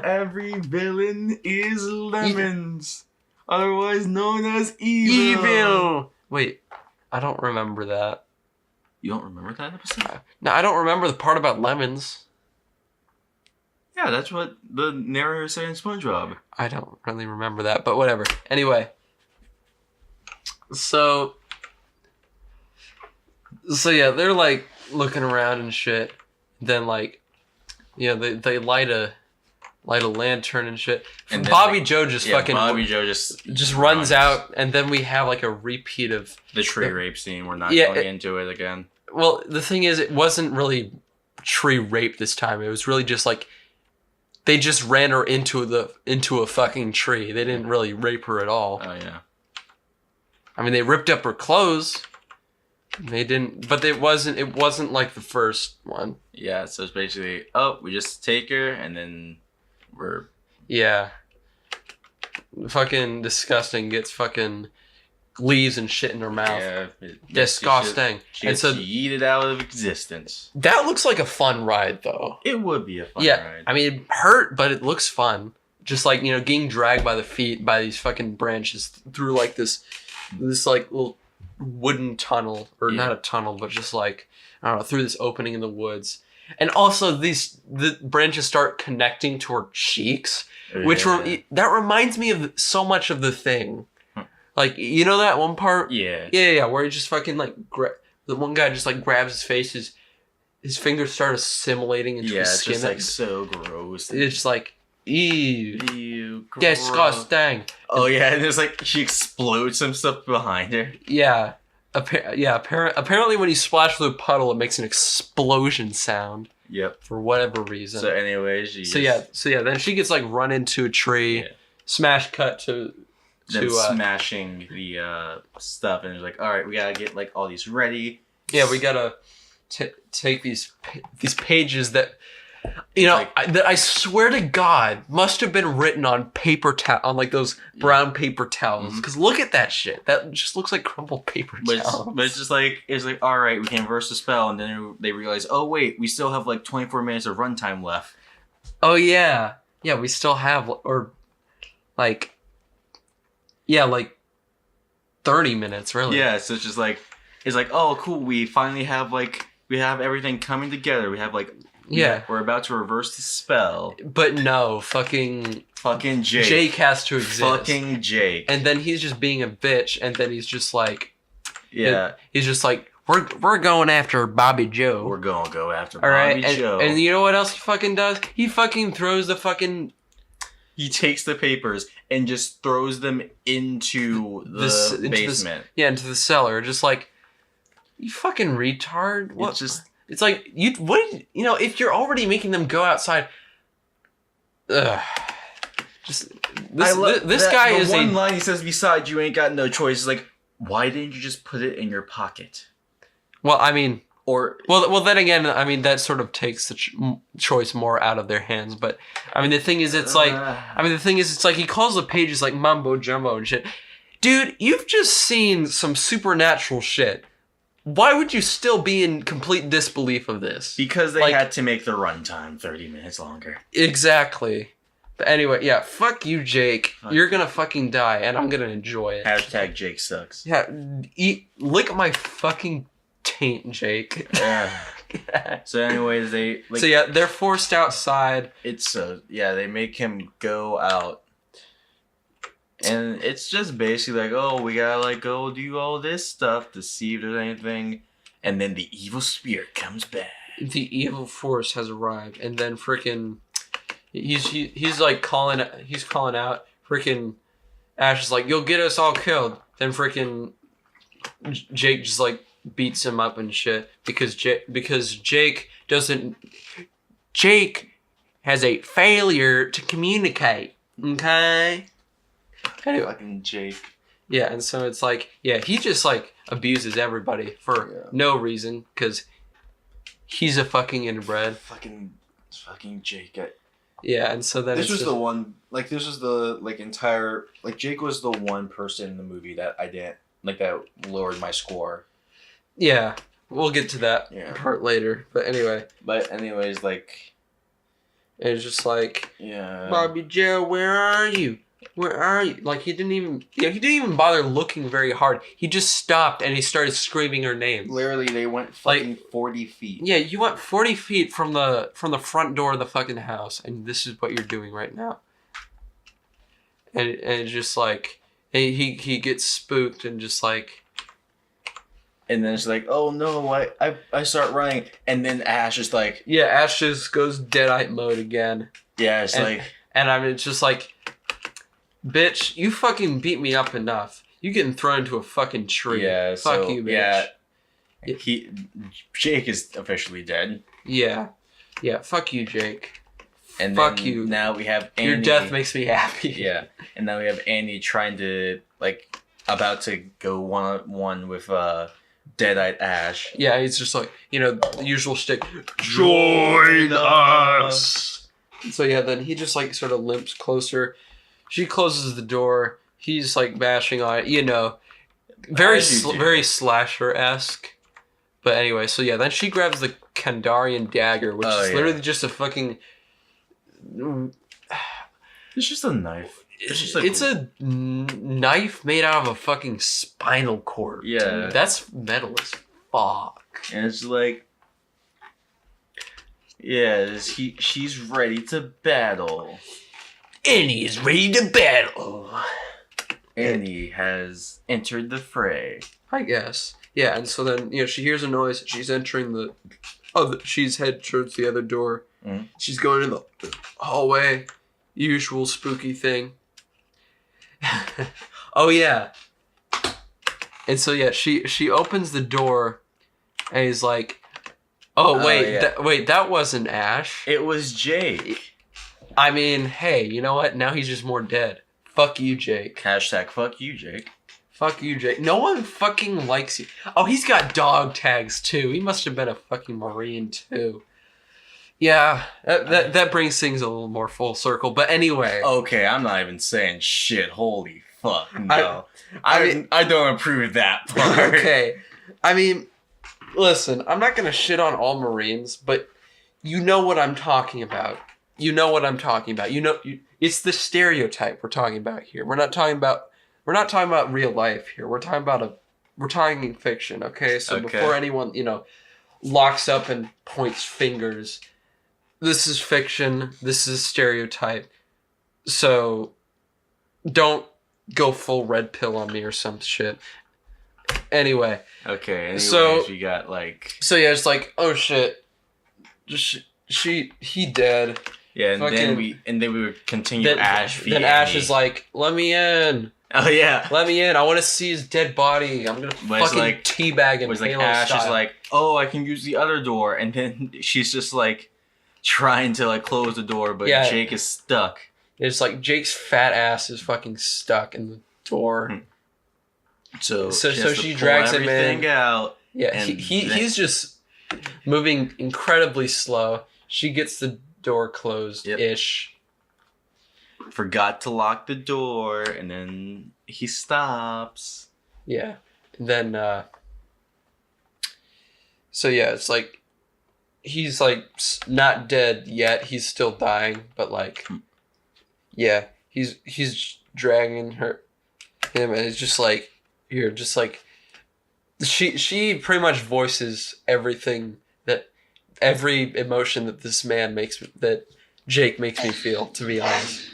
Every villain is Lemons, otherwise known as evil. Wait, I don't remember that. You don't remember that episode? No, I don't remember the part about lemons. Yeah, that's what the narrator said in SpongeBob. I don't really remember that, but whatever. Anyway. So yeah, they're like looking around and shit. Then like, yeah, they light a lantern and shit. And Bobby Joe just runs out, and then we have like a repeat of the tree rape scene. We're not going into it again. Well, the thing is, it wasn't really tree rape this time. It was really just like they just ran her into a fucking tree. They didn't really rape her at all. Oh yeah. I mean, they ripped up her clothes. They didn't, but it wasn't like the first one. Yeah, so it's basically, we just take her and then we're... Yeah. Fucking disgusting, gets fucking leaves and shit in her mouth. Yeah. Disgusting. She gets yeeted out of existence. That looks like a fun ride, though. It would be a fun ride. I mean, it hurt, but it looks fun. Just like, getting dragged by the feet by these fucking branches through like this like little wooden tunnel, or not a tunnel, but just like, I don't know, through this opening in the woods. And also the branches start connecting to her cheeks, which that reminds me of so much of The Thing. Like, that one part? Yeah, where he just fucking like the one guy just like grabs his face, his fingers start assimilating into his skin. It's just like so gross. It's just like, ew, gross. Disgusting. Oh yeah, and there's like she explodes some stuff behind her. Yeah. Apparently when you splash through a puddle, it makes an explosion sound. Yep. For whatever reason. So anyways, then she gets like run into a tree, smash cut to them smashing the stuff, and they're like, all right, we gotta get like all these ready. Yeah, we gotta take these pages that, you know, Like- that I swear to God must have been written on paper on like those brown paper towels. Because look at that shit. That just looks like crumpled paper towels. But it's just like, all right, we can reverse the spell, and then they realize, oh wait, we still have like 24 minutes of runtime left. Oh yeah, yeah, we still have, or like, yeah, like 30 minutes really. Yeah, so it's just like, oh cool, we finally have we have everything coming together. We have like, Yeah. we're about to reverse the spell. But no, fucking Jake. Jake has to exist. Fucking Jake. And then he's just being a bitch, and then he's just like, Yeah. he's just like, we're going after Bobby Joe. We're gonna go after All right, Bobby Joe. and you know what else he fucking does? He fucking throws the fucking He takes the papers and just throws them into the basement. into the cellar. Just like, you fucking retard. What? It's just, It's like, you know, if you're already making them go outside, just this guy is one line he says, besides, you ain't got no choice. Is like, why didn't you just put it in your pocket? well, I mean, Or well, then again, I mean, that sort of takes the choice more out of their hands. But I mean, the thing is, it's like, he calls the pages like mumbo jumbo and shit. Dude, you've just seen some supernatural shit. Why would you still be in complete disbelief of this? because they like- had to make the runtime 30 minutes longer. Exactly. But anyway, yeah, fuck you, Jake. Fuck You're gonna fucking die, and I'm gonna enjoy it. Hashtag Jake sucks. Yeah, lick my fucking taint, Jake. Yeah. So anyways, they like, So yeah, they're forced outside. it's they make him go out. And it's just basically like, oh, we gotta like go do all this stuff to see if there's anything, and then the evil spirit comes back. The evil force has arrived, and then freaking, he's like calling out. Freaking Ash is like, "You'll get us all killed." Then freaking Jake just like beats him up and shit because Jake has a failure to communicate. Okay. Anyway. Fucking Jake. Yeah, and so it's like, yeah, he just like abuses everybody for no reason because he's a fucking inbred. Fucking Jake. Yeah, and so then This it's was just, the one. Like this was the entire. Like Jake was the one person in the movie that I didn't like that lowered my score. yeah, we'll get to that part later. But anyway, But anyways, like it's just like, yeah. Bobby Joe, where are you? Where are you? Like he didn't even bother looking very hard. He just stopped and he started screaming her name. Literally, they went fucking 40 feet. Yeah, you went 40 feet from the front door of the fucking house, and this is what you're doing right now. And it's just like, he gets spooked and just like, And then it's like, oh no, I start running, and then Ash is like, yeah, Ash just goes Deadite mode again. yeah, it's And- like, And I mean, it's just like, bitch, you fucking beat me up enough. You getting thrown into a fucking tree. yeah, Fuck so, you, bitch. yeah. Jake is officially dead, Yeah. Yeah, fuck you, Jake. and Fuck then you. Now we have Andy. Your death makes me happy. Yeah, and now we have Andy trying to about to go one-on-one with Deadite Ash. Yeah, it's just like, the usual shtick. Join us! So yeah, then he just like sort of limps closer. She closes the door. He's like bashing on it, very As you do. very slasher-esque. But anyway, so yeah, then she grabs the Kandarian dagger, which is literally just a fucking... It's just a knife. It's a knife made out of a fucking spinal cord. Yeah. Dude. That's metal as fuck. And it's like, yeah, she's ready to battle. Annie is ready to battle. Annie has entered the fray. I guess. Yeah, and so then, she hears a noise. She's entering she's head towards the other door. Mhm. She's going in the hallway. Usual spooky thing. Oh, yeah. And so, yeah, she opens the door and he's like, oh, wait, yeah. that wasn't Ash. It was Jake. I mean, hey, you know what? Now he's just more dead. Fuck you, Jake. Hashtag fuck you, Jake. Fuck you, Jake. No one fucking likes you. Oh, he's got dog tags too. He must have been a fucking Marine too. Yeah, that brings things a little more full circle. But anyway. Okay, I'm not even saying shit. Holy fuck, no. I don't approve that part. Okay. I mean, listen, I'm not going to shit on all Marines, but you know what I'm talking about. You know what I'm talking about. It's the stereotype we're talking about here. We're not talking about real life here. We're talking fiction, okay? So before anyone, locks up and points fingers, this is fiction. This is stereotype. So don't go full red pill on me or some shit. Anyway. Okay, anyways, so you got like... So yeah, it's like, oh shit. He dead. Yeah, and then we would continue Ash. Then Ash is like, let me in. Oh yeah. Let me in. I want to see his dead body. I'm gonna fucking teabag him. Like Ash style. Is like, oh, I can use the other door, and then she's just like trying to like close the door, but Jake is stuck. It's like Jake's fat ass is fucking stuck in the door. So she drags him in. Out. Yeah, he's just moving incredibly slow. She gets the door closed-ish. Yep. Forgot to lock the door, and then he stops. Yeah. And then, so yeah, it's like, he's like not dead yet. He's still dying, but like, yeah, he's dragging him, and it's just like, here, just like, she pretty much voices everything every emotion that this man that Jake makes me feel, to be honest.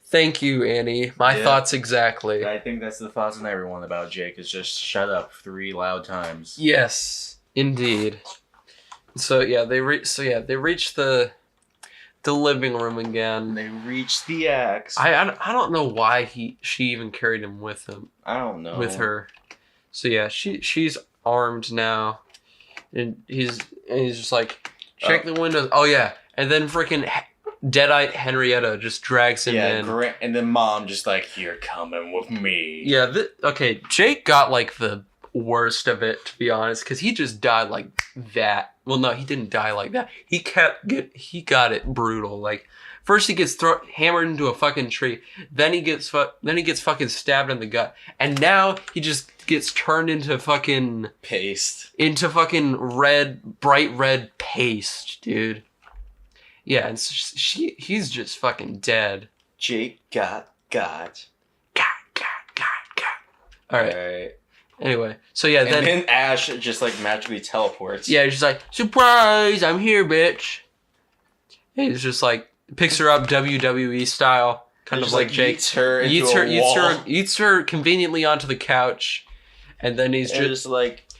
Thank you, Annie. My thoughts exactly. I think that's the thoughts on everyone about Jake, is just shut up 3 loud times. Yes, indeed. So yeah, they reach the living room again. They reach the axe. I don't know why she even carried him with him. I don't know. With her. So yeah, she's armed now, and he's just like, check the windows. Oh yeah, and then freaking Deadite Henrietta just drags him in. Yeah, and then Mom just like, you're coming with me. Yeah. Okay, Jake got like the worst of it, to be honest, because he just died like that. Well, no, he didn't die like that. He got it brutal. Like, first he gets hammered into a fucking tree, then he gets fucking stabbed in the gut, and now he just gets turned into fucking paste, into fucking bright red paste, dude. Yeah, and he's just fucking dead. Jake got. All right. Anyway, so yeah, then Ash just like magically teleports. Yeah, he's just like, surprise, I'm here, bitch. And he's just like, picks her up WWE style, kind of like Jake. Eats her conveniently onto the couch, and then he's just like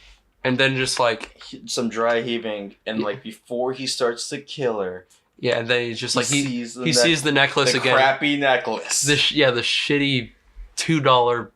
some dry heaving, and like before he starts to kill her. Yeah, and then he's just like he sees the necklace again. The crappy necklace. The shitty $2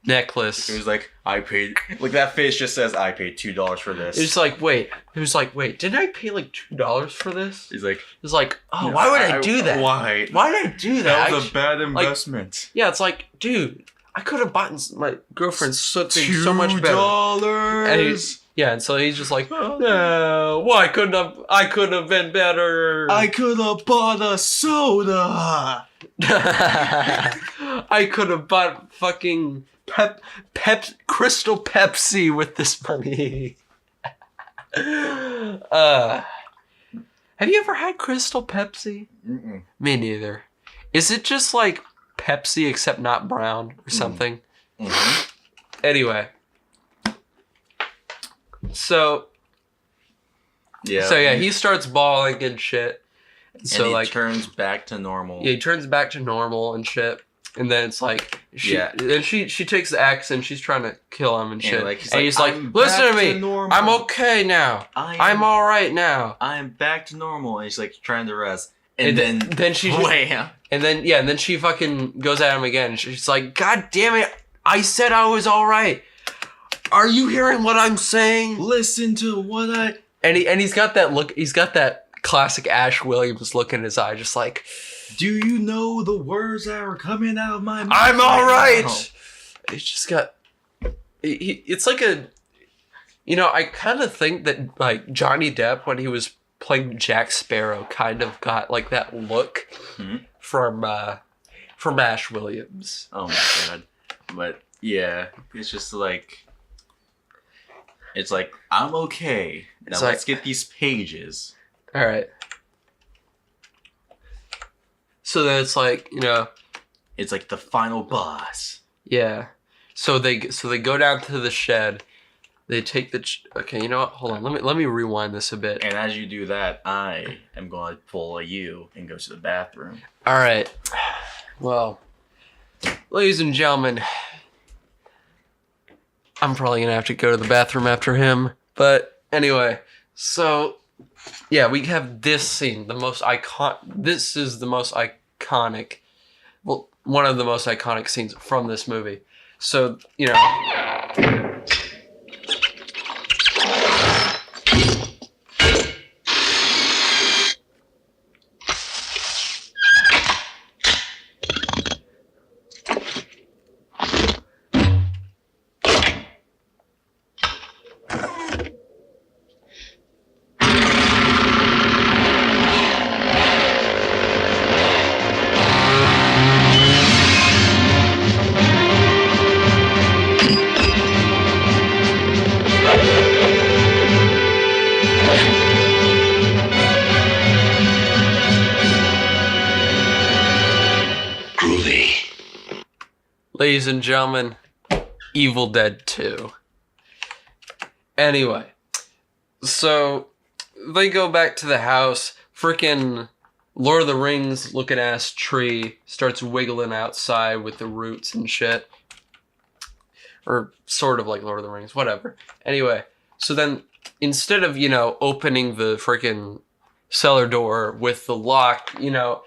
necklace. He was like, I paid, like that face just says, I paid $2 for this. It's like, wait. It was like, wait, didn't I pay like $2 for this? He's like, it's like, oh, why would I do that? Why did I do that? That was a bad investment. Yeah, it's like, dude, I could have bought my girlfriend something so much better. $2. And so he's just like, no, well, I couldn't have been better. I could have bought a soda. I could have bought fucking Crystal Pepsi with this money. Have you ever had Crystal Pepsi? Mm-mm. Me neither. Is it just like Pepsi except not brown or something? Mm-hmm. Anyway. So he starts bawling and shit. And so he turns back to normal. Yeah, he turns back to normal and shit. And then it's like she takes the axe and she's trying to kill him and shit. And he's like, listen to me. I'm okay now. I'm all right now. I'm back to normal. And he's like trying to rest. And then she wham. And then she fucking goes at him again. She's like, God damn it, I said I was alright. Are you hearing what I'm saying? Listen to what I... And he's got that look, he's got that classic Ash Williams look in his eye, just like, do you know the words that are coming out of my mouth? I'm alright! He's just got... it's like a... You know, I kind of think that, like, Johnny Depp, when he was playing Jack Sparrow, kind of got, like, that look from Ash Williams. Oh my god. But, yeah, it's just like... It's like, I'm okay. Now It's let's like- get these pages. Alright. So then it's like, you know... It's like the final boss. Yeah. So they go down to the shed. They take the... okay, you know what? Hold on. Let me rewind this a bit. And as you do that, I am going to pull a U and go to the bathroom. All right. Well, ladies and gentlemen, I'm probably going to have to go to the bathroom after him. But anyway, so yeah, we have this scene, this is the most iconic, well, one of the most iconic scenes from this movie. So, you know, ladies and gentlemen, Evil Dead 2. Anyway, so they go back to the house. Freaking Lord of the Rings looking ass tree starts wiggling outside with the roots and shit. Or sort of like Lord of the Rings, whatever. Anyway, so then instead of, you know, opening the freaking cellar door with the lock, you know,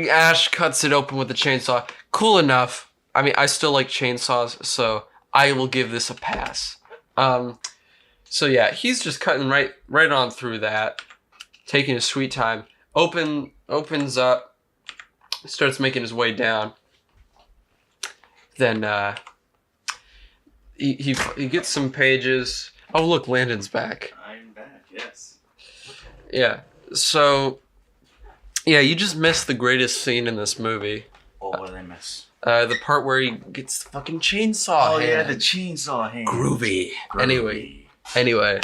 Ash cuts it open with a chainsaw. Cool enough. I mean, I still like chainsaws, so I will give this a pass. So yeah, he's just cutting right on through that, taking his sweet time. Opens up, starts making his way down. Then he gets some pages. Oh look, Landon's back. I'm back, yes. Yeah. So yeah, you just missed the greatest scene in this movie. Oh, what did I miss? The part where he gets the fucking chainsaw. Oh, yeah, hand. the chainsaw hand. Groovy. Anyway,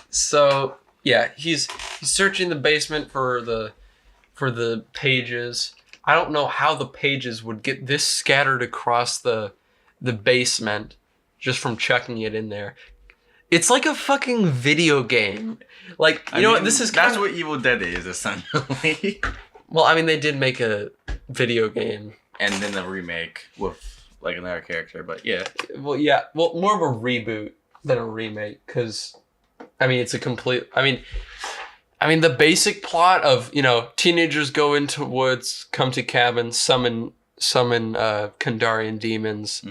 so yeah, he's searching the basement for the pages. I don't know how the pages would get this scattered across the basement just from chucking it in there. It's like a fucking video game. Like, you know what? This is that's what Evil Dead is, essentially. Well, I mean, they did make a video game. And then the remake with like another character, but yeah. Well, yeah. Well, more of a reboot than a remake, because I mean, it's a complete. I mean, the basic plot of, you know, teenagers go into woods, come to cabins, summon Kandarian demons,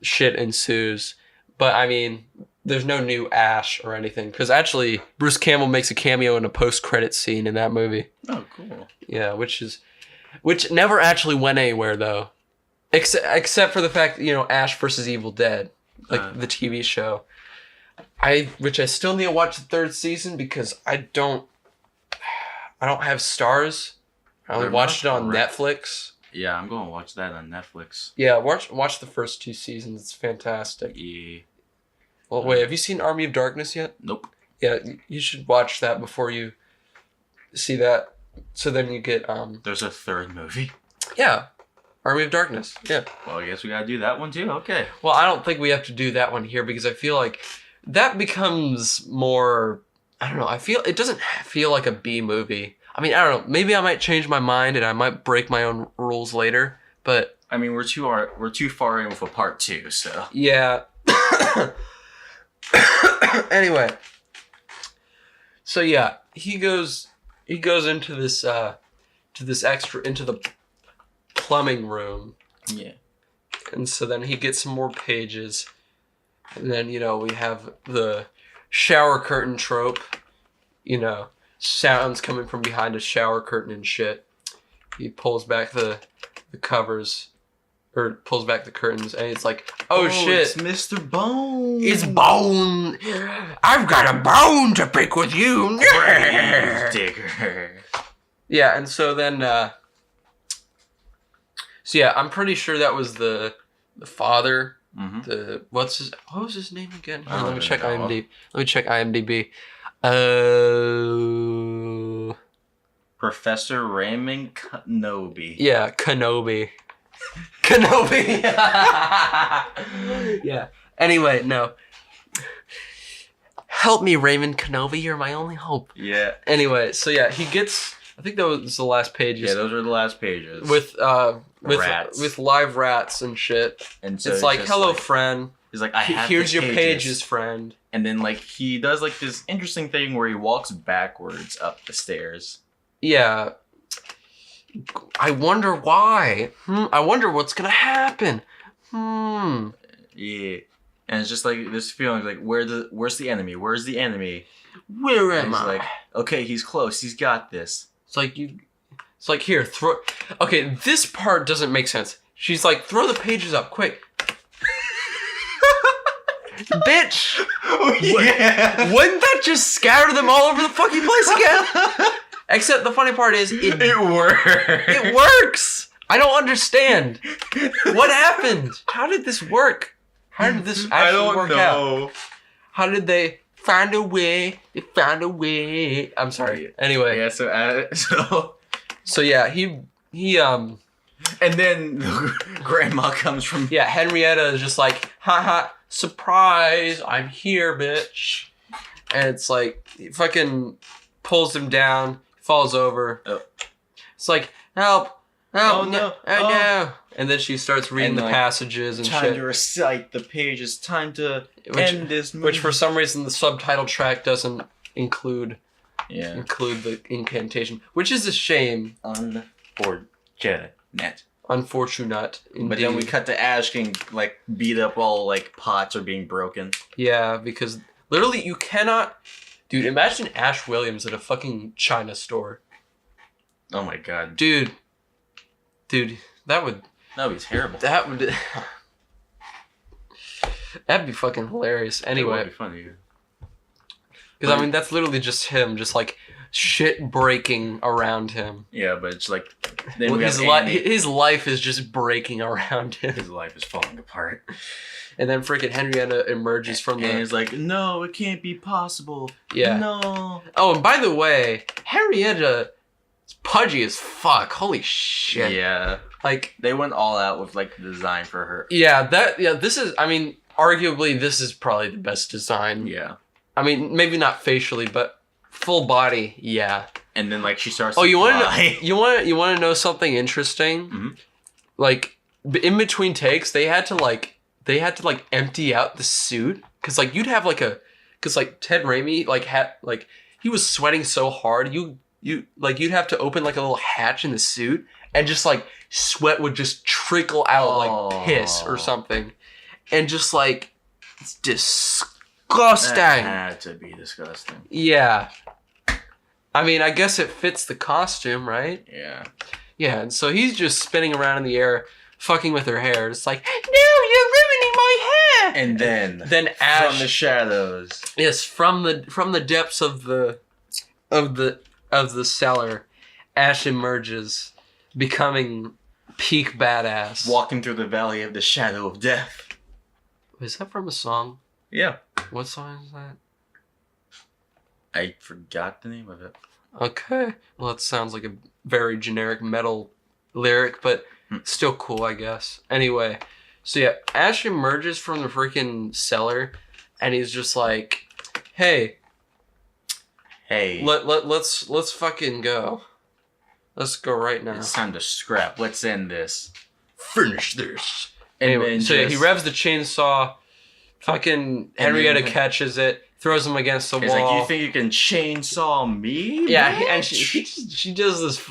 shit ensues. But I mean, there's no new Ash or anything, because actually Bruce Campbell makes a cameo in a post-credit scene in that movie. Oh, cool. Yeah, which never actually went anywhere though, except for the fact that, you know, Ash versus Evil Dead, like the TV show. Which I still need to watch the third season because I don't have Stars. I only watched it on Netflix. Yeah, I'm going to watch that on Netflix. Yeah, watch the first 2 seasons. It's fantastic. Yeah. Well, wait, have you seen Army of Darkness yet? Nope. Yeah, you should watch that before you see that. So then you get There's a third movie. Yeah, Army of Darkness. Yeah. Well, I guess we gotta do that one too. Okay. Well, I don't think we have to do that one here because I feel like that becomes more. I don't know. It doesn't feel like a B movie. I mean, I don't know. Maybe I might change my mind and I might break my own rules later. But I mean, we're too far in with a part 2, so yeah. Anyway. So yeah, he goes into this to this extra into the plumbing room. Yeah. And so then he gets some more pages. And then, you know, we have the shower curtain trope. You know, sounds coming from behind a shower curtain and shit. He pulls back the covers, or pulls back the curtains, and it's like, oh shit. It's Mr. Bone. It's Bone. I've got a bone to pick with you. Digger. Yeah, and so then, so yeah, I'm pretty sure that was the father. Mm-hmm. What was his name again? I don't Let me check know. IMDb. Let me check IMDb. Professor Raymond Kenobi. Yeah, Kenobi. Kenobi. Yeah. Anyway, no. Help me, Raymond Kenobi. You're my only hope. Yeah. Anyway, so yeah, he gets. I think that was the last pages. Yeah, those were the last pages. With Rats. with live rats and shit. And so It's like, just hello, friend. He's like, I have Here's the your pages, friend. And then like he does like this interesting thing where he walks backwards up the stairs. Yeah. I wonder why. I wonder what's gonna happen. Yeah. And it's just like this feeling like where's the enemy? Where's the enemy? Where And am he's I? like, okay, he's close. He's got this. It's like here, throw. Okay, this part doesn't make sense. She's like, throw the pages up, quick. Bitch! Yeah. Wouldn't that just scatter them all over the fucking place again? Except the funny part is, it worked. It works! I don't understand. What happened? How did this work? How did this actually work out? How did they find a way? They found a way. I'm sorry. Anyway. Yeah, So yeah, he and then grandma comes from yeah, Henrietta is just like, haha, surprise, I'm here, bitch. And it's like, he fucking pulls him down, falls over. Oh. It's like, help, Oh, no. oh no. And then she starts reading And, the like, passages and time shit. to recite the pages. Time to end this movie. Which for some reason the subtitle track doesn't include yeah, the incantation. Which is a shame. unfortunate. Unfortunate. Indeed. But then we cut to Ash getting like beat up, all like pots are being broken. Yeah, because literally you cannot... Dude, imagine Ash Williams at a fucking China store. Oh my god, Dude, that would that'd be terrible. that'd be fucking hilarious. That Anyway, would be funny. because I mean that's literally just him, just like shit breaking around him. Yeah, but it's like then Well, we have his life is just breaking around him, his life is falling apart. and then freaking Henrietta emerges from And the he's like, no, it can't be possible. yeah. No. Oh, and by the way, Henrietta is pudgy as fuck. Holy shit. Yeah. Like, They went all out with like the design for her. this is, I mean, arguably this is probably the best design. Yeah. I mean, maybe not facially, but full body, yeah. And then like she starts. Oh, to you want fly. to you want to know something interesting? Mhm. Like in between takes, they had to empty out the suit because like you'd have because Ted Raimi had he was sweating so hard you'd have to open like a little hatch in the suit and just like sweat would just trickle out like piss or something, and just like it's disgusting. That had to be disgusting. Yeah. I mean, I guess it fits the costume, right? Yeah. Yeah, and so he's just spinning around in the air, fucking with her hair. It's like, no, you're ruining my hair. And then Ash, from the shadows. yes, from the depths of the cellar, Ash emerges, becoming peak badass. Walking through the valley of the shadow of death. Is that from a song? Yeah. What song is that? I forgot the name of it. Okay. Well, it sounds like a very generic metal lyric, but still cool, I guess. Anyway, so yeah, Ash emerges from the freaking cellar, and he's just like, "Hey, let's fucking go. Let's go right now. It's time to scrap. Let's end this. Finish this." And Anyway, then so yeah, he just- revs the chainsaw. Fucking Henrietta then- catches it, throws him against the He's wall. like, you think you can chainsaw me? Yeah, bitch?" and she does this.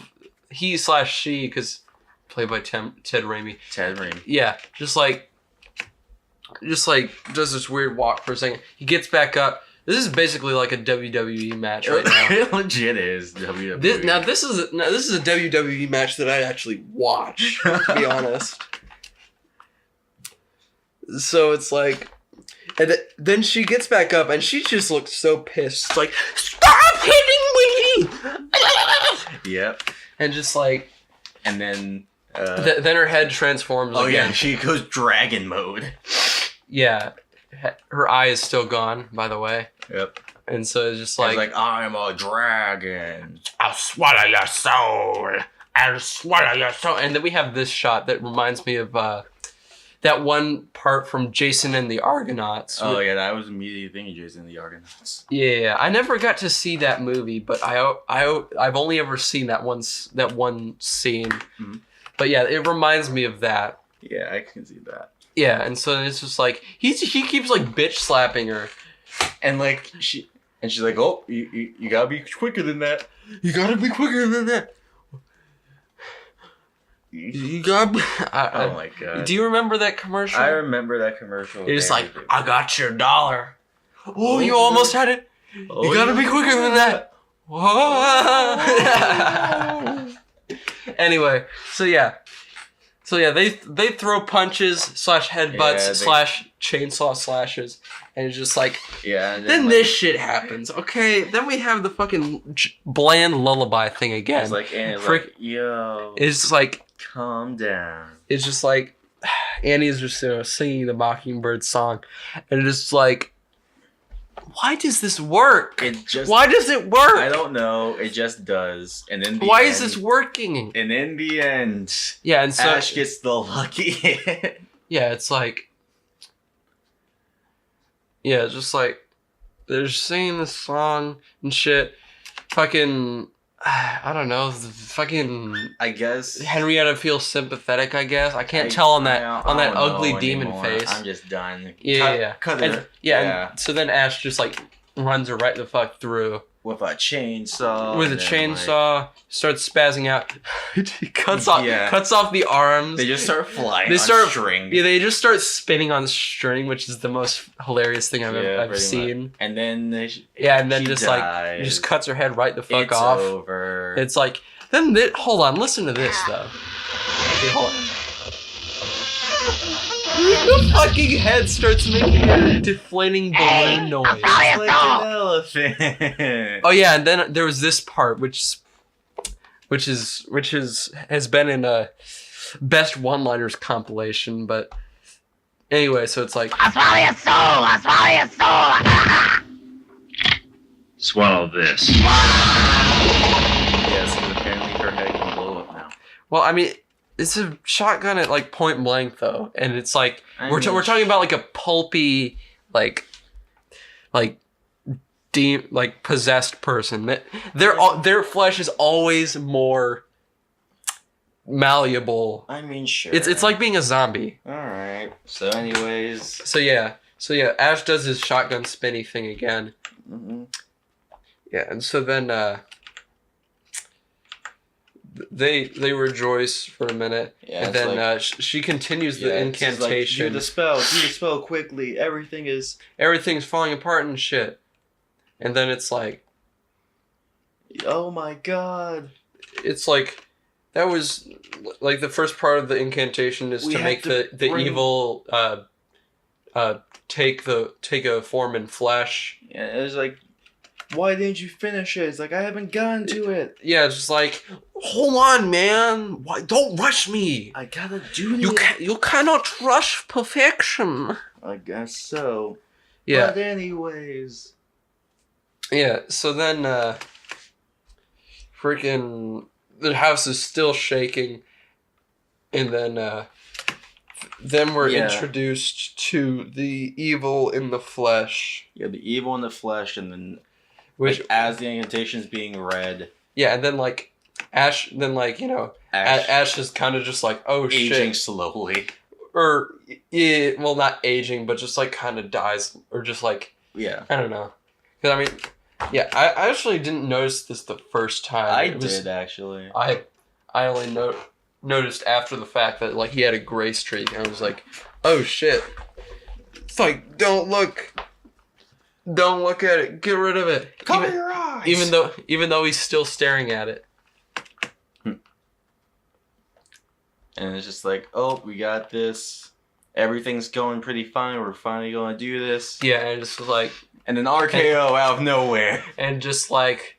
he/she, because played by Ted Raimi. Ted Raimi. Yeah, just like does this weird walk for a second. He gets back up. This is basically like a WWE match right now. It legit is WWE. This is a WWE match that I actually watch, to be honest. So it's like, and then she gets back up and she just looks so pissed. It's like, stop hitting me! Yep. And just like, and then then her head transforms. Oh again. yeah, she goes dragon mode. Yeah, her eye is still gone, by the way. Yep. And so it's just like I'm a dragon. I'll swallow your soul. I'll swallow your soul. And then we have this shot that reminds me of that one part from Jason and the Argonauts. Oh yeah, that was immediately thinking Jason and the Argonauts. Yeah, I never got to see that movie, but I've only ever seen that one scene. Mm-hmm. But yeah, it reminds me of that. Yeah, I can see that. Yeah, and so it's just like he keeps like bitch slapping her, and like she's like, oh, you gotta be quicker than that. You gotta be quicker than that. You got. Oh my god! Do you remember that commercial? I remember that commercial. It's like, I got your dollar. Oh, you almost had it. Oh, you gotta be quicker than that. Anyway, so yeah, they throw punches / headbutts / chainsaw slashes, and it's just like, yeah. And then this shit happens. Okay, then we have the fucking bland lullaby thing again. It's like, yo, it's like, calm down. It's just like Annie's just singing the Mockingbird song, and it's just like, why does this work? Why does it work? I don't know. It just does. And then why is this working? And in the end, yeah, and so Ash gets the lucky hit. Yeah, it's like, yeah, just like they're singing this song and shit. Fucking, I don't know. Fucking, I guess Henrietta feels sympathetic. I guess I can't tell on that ugly demon face. I'm just done. Yeah. And so then Ash just like runs her right the fuck through with a chainsaw. Starts spazzing out. He cuts off the arms. They just start flying. String. Yeah, they just start spinning on string, which is the most hilarious thing I've seen. Much. And then just cuts her head right the fuck off. It's over. It's like hold on, listen to this though. Okay, hold on. The fucking head starts making a deflating balloon noise. It's like an elephant. Oh yeah, and then there was this part which has been in a best one-liners compilation, but anyway, so it's like, I'll swallow your soul. I'll swallow your soul. Swallow this. Yes, apparently her head can blow up now. Well, I mean, it's a shotgun at like point blank though, and it's like we're talking about like a pulpy like possessed person that their flesh is always more malleable. I mean, sure. It's like being a zombie. All right. So, anyways. So yeah. Ash does his shotgun spinny thing again. Mm-hmm. Yeah, and so then they rejoice for a minute, and then like, she continues the incantation. Like, do the spell quickly. Everything's falling apart and shit. And then it's like, oh my god! It's like that was like the first part of the incantation is to make the evil take a form in flesh. Yeah, it was like, why didn't you finish it? It's like, I haven't gotten to it. Yeah, it's just like, hold on, man. Why? Don't rush me. I gotta do it. You cannot rush perfection. I guess so. Yeah. But anyways. Yeah, so then freaking the house is still shaking, and then we're introduced to the evil in the flesh. Yeah, the evil in the flesh, and then as the incantation's being read. Yeah, and then like Ash Ash is kind of just like, oh shit, aging slowly, or well, not aging, but just like kind of dies, or just like I don't know, because I mean. Yeah, I actually didn't notice this the first time. I did actually. I noticed after the fact that like he had a gray streak. And I was like, oh shit. It's like, don't look at it. Get rid of it. Cover your eyes. Even though he's still staring at it. And it's just like, oh, we got this. Everything's going pretty fine. We're finally going to do this. Yeah, and just like, And then RKO out of nowhere. and just like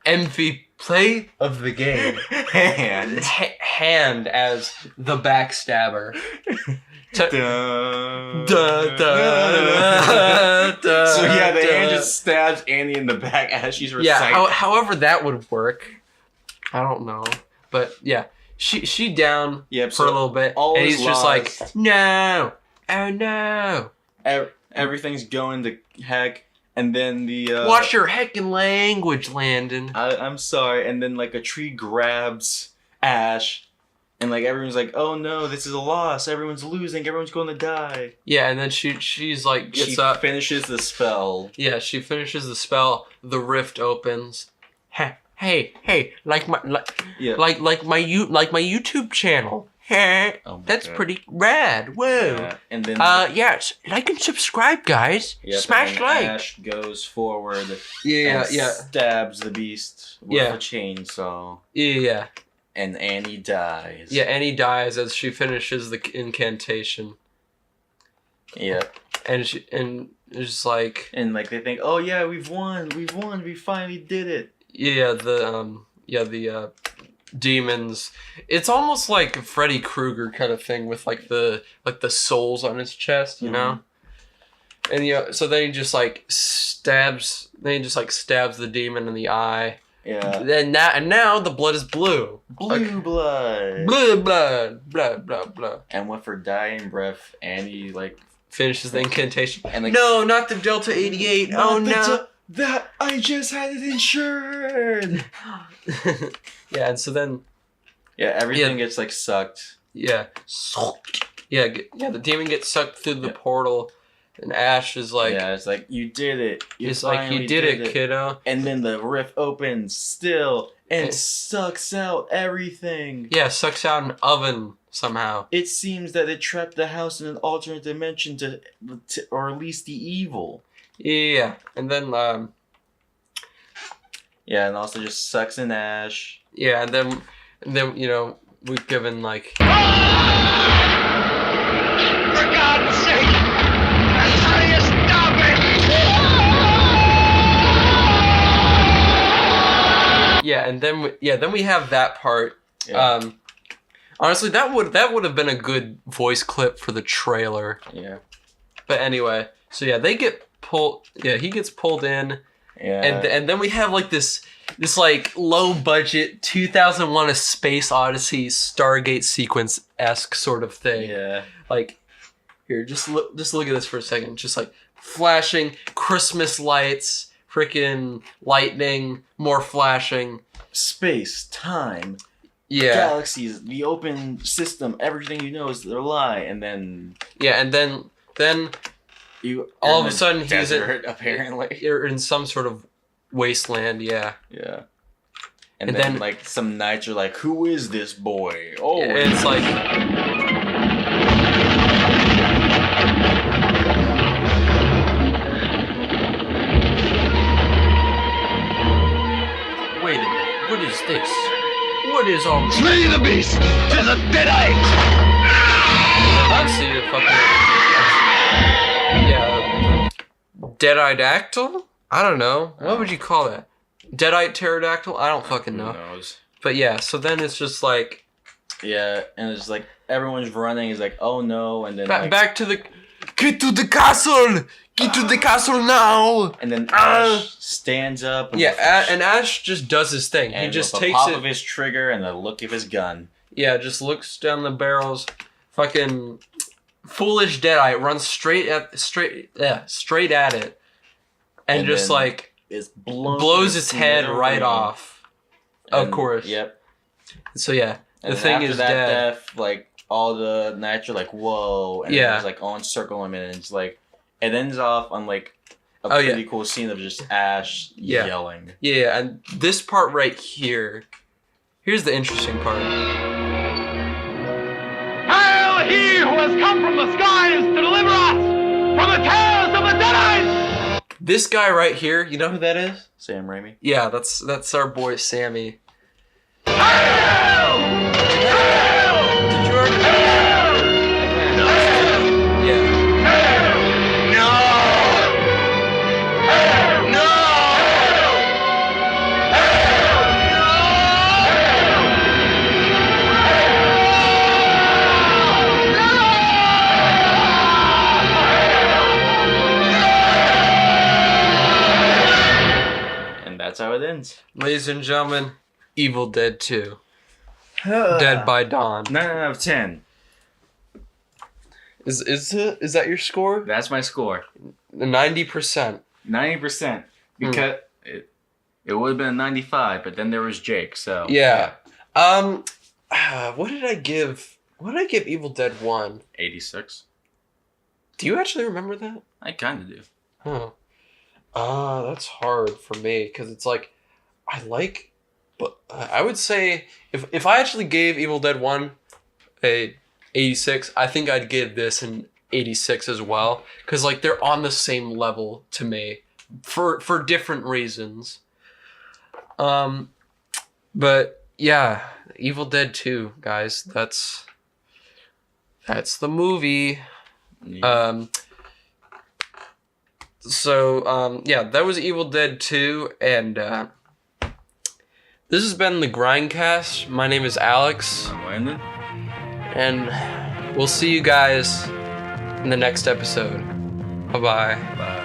MVP of the game. Hand as the backstabber. Dun, Da, da, da, so yeah, the da. hand just stabs Annie in the back as she's reciting. Yeah, however that would work, I don't know. But yeah, she down Yep, for so a little bit, all and is he's just like, lost. no, oh no. Everything's going to heck, and then the Watch your heckin' language, Landon. I'm sorry, and then like a tree grabs Ash, and like everyone's like, oh no, this is a loss. Everyone's losing. Everyone's going to die. Yeah, and then she's like gets She up. finishes the spell. Yeah, she finishes the spell. The rift opens. Hey, like my Yeah. like my YouTube channel. Oh my That's God. pretty rad. Whoa. Yeah. And then Yes, like and subscribe, guys. yep, Smash and then like. Ash goes forward. Yeah, and yeah, stabs the beast with Yeah. a chainsaw, yeah, and Annie dies. yeah. Annie dies as she finishes the incantation, Yeah. and it's just like, And like they think, oh yeah, we finally did it. yeah, the demons. It's almost like a Freddy Krueger kind of thing with like the souls on his chest, you know. And so then he just like stabs. Then he just like stabs the demon in the eye. Yeah. Then now the blood is blue. Blue blood. Blah. And with her dying breath, Annie like Finishes the incantation. and like No, not the Delta 88. Oh no. that I just had it insured. Yeah, and so then Yeah, everything gets like sucked. yeah, the demon gets sucked through the portal, and Ash is like, yeah, it's like you did it. it's like you did it, kiddo. And then the rift opens still and Yeah. sucks out everything. Yeah, sucks out an oven somehow. It seems that it trapped the house in an alternate dimension to or release the evil. Yeah, and then Yeah, and also just sucks in Ash. yeah, and then we've given like For God's sake! How do you stop it? yeah, and then we have that part. Yeah. Honestly, that would have been a good voice clip for the trailer. Yeah. But anyway, so yeah, they get pulled. Yeah, he gets pulled in, Yeah. and then we have like this like low budget 2001: A Space Odyssey Stargate sequence esque sort of thing. yeah. Like, here, just look at this for a second. Just like flashing Christmas lights, freaking lightning, more flashing. Space, time, Yeah, galaxies, the open system, everything you know is a lie, and then yeah, and then you all you're of in a sudden the he's in- desert, apparently. you're in some sort of wasteland. Yeah. Yeah. And And then, then- like some nights you're like, who is this boy? Oh, And it's like, wait a minute, what is this? What is all this? Slay the beast! Tis a deadite! I've seen it fucking. Yeah. Deadeye-dactyl? I don't know. What would you call that? Deadite pterodactyl? I don't fucking who know. knows? But yeah, so then it's just like, Yeah, and it's like everyone's running. It's like, oh no, and then like, back to the. Get to the castle! Get to the castle now! and then Ash stands up. And Yeah, and Ash just does his thing. and He just with the takes pop it. of his trigger and the look of his gun. Yeah, just looks down the barrels. Fucking foolish Deadeye runs straight at it, and just then like It's blows its head right off. Of And- course. Yep. So yeah, And the then thing after is that dead. death, like all the knights are like, whoa, and Yeah. it's like on circle him, and it's like it ends off on like a Oh, yeah. pretty cool scene of just Ash Yeah. yelling. Yeah, and this part right here Here's the interesting part. Hail he who has come from the skies to deliver us from the terrors of the Deadites! This guy right here, you know who that is? Sam Raimi. Yeah, that's our boy Sammy. Hail! Hail! Did you already? Yeah. No! No! And that's how it ends. Ladies and gentlemen, Evil Dead 2. Dead by Dawn. 9 out of 10. Is that your score? That's my score. 90%. 90%. Because it would have been a 95, but then there was Jake, so. Yeah. What did I give Evil Dead 1? 86. Do you actually remember that? I kind of do. Huh. That's hard for me because it's like but I would say if I actually gave Evil Dead 1 a 86, I think I'd give this an 86 as well because like they're on the same level to me for different reasons. But yeah, Evil Dead 2, guys, that's the movie. Yeah. Yeah, that was Evil Dead 2, and this has been the GrindCast. My name is Alex, I'm Landon. and we'll see you guys in the next episode. Bye-bye. Bye.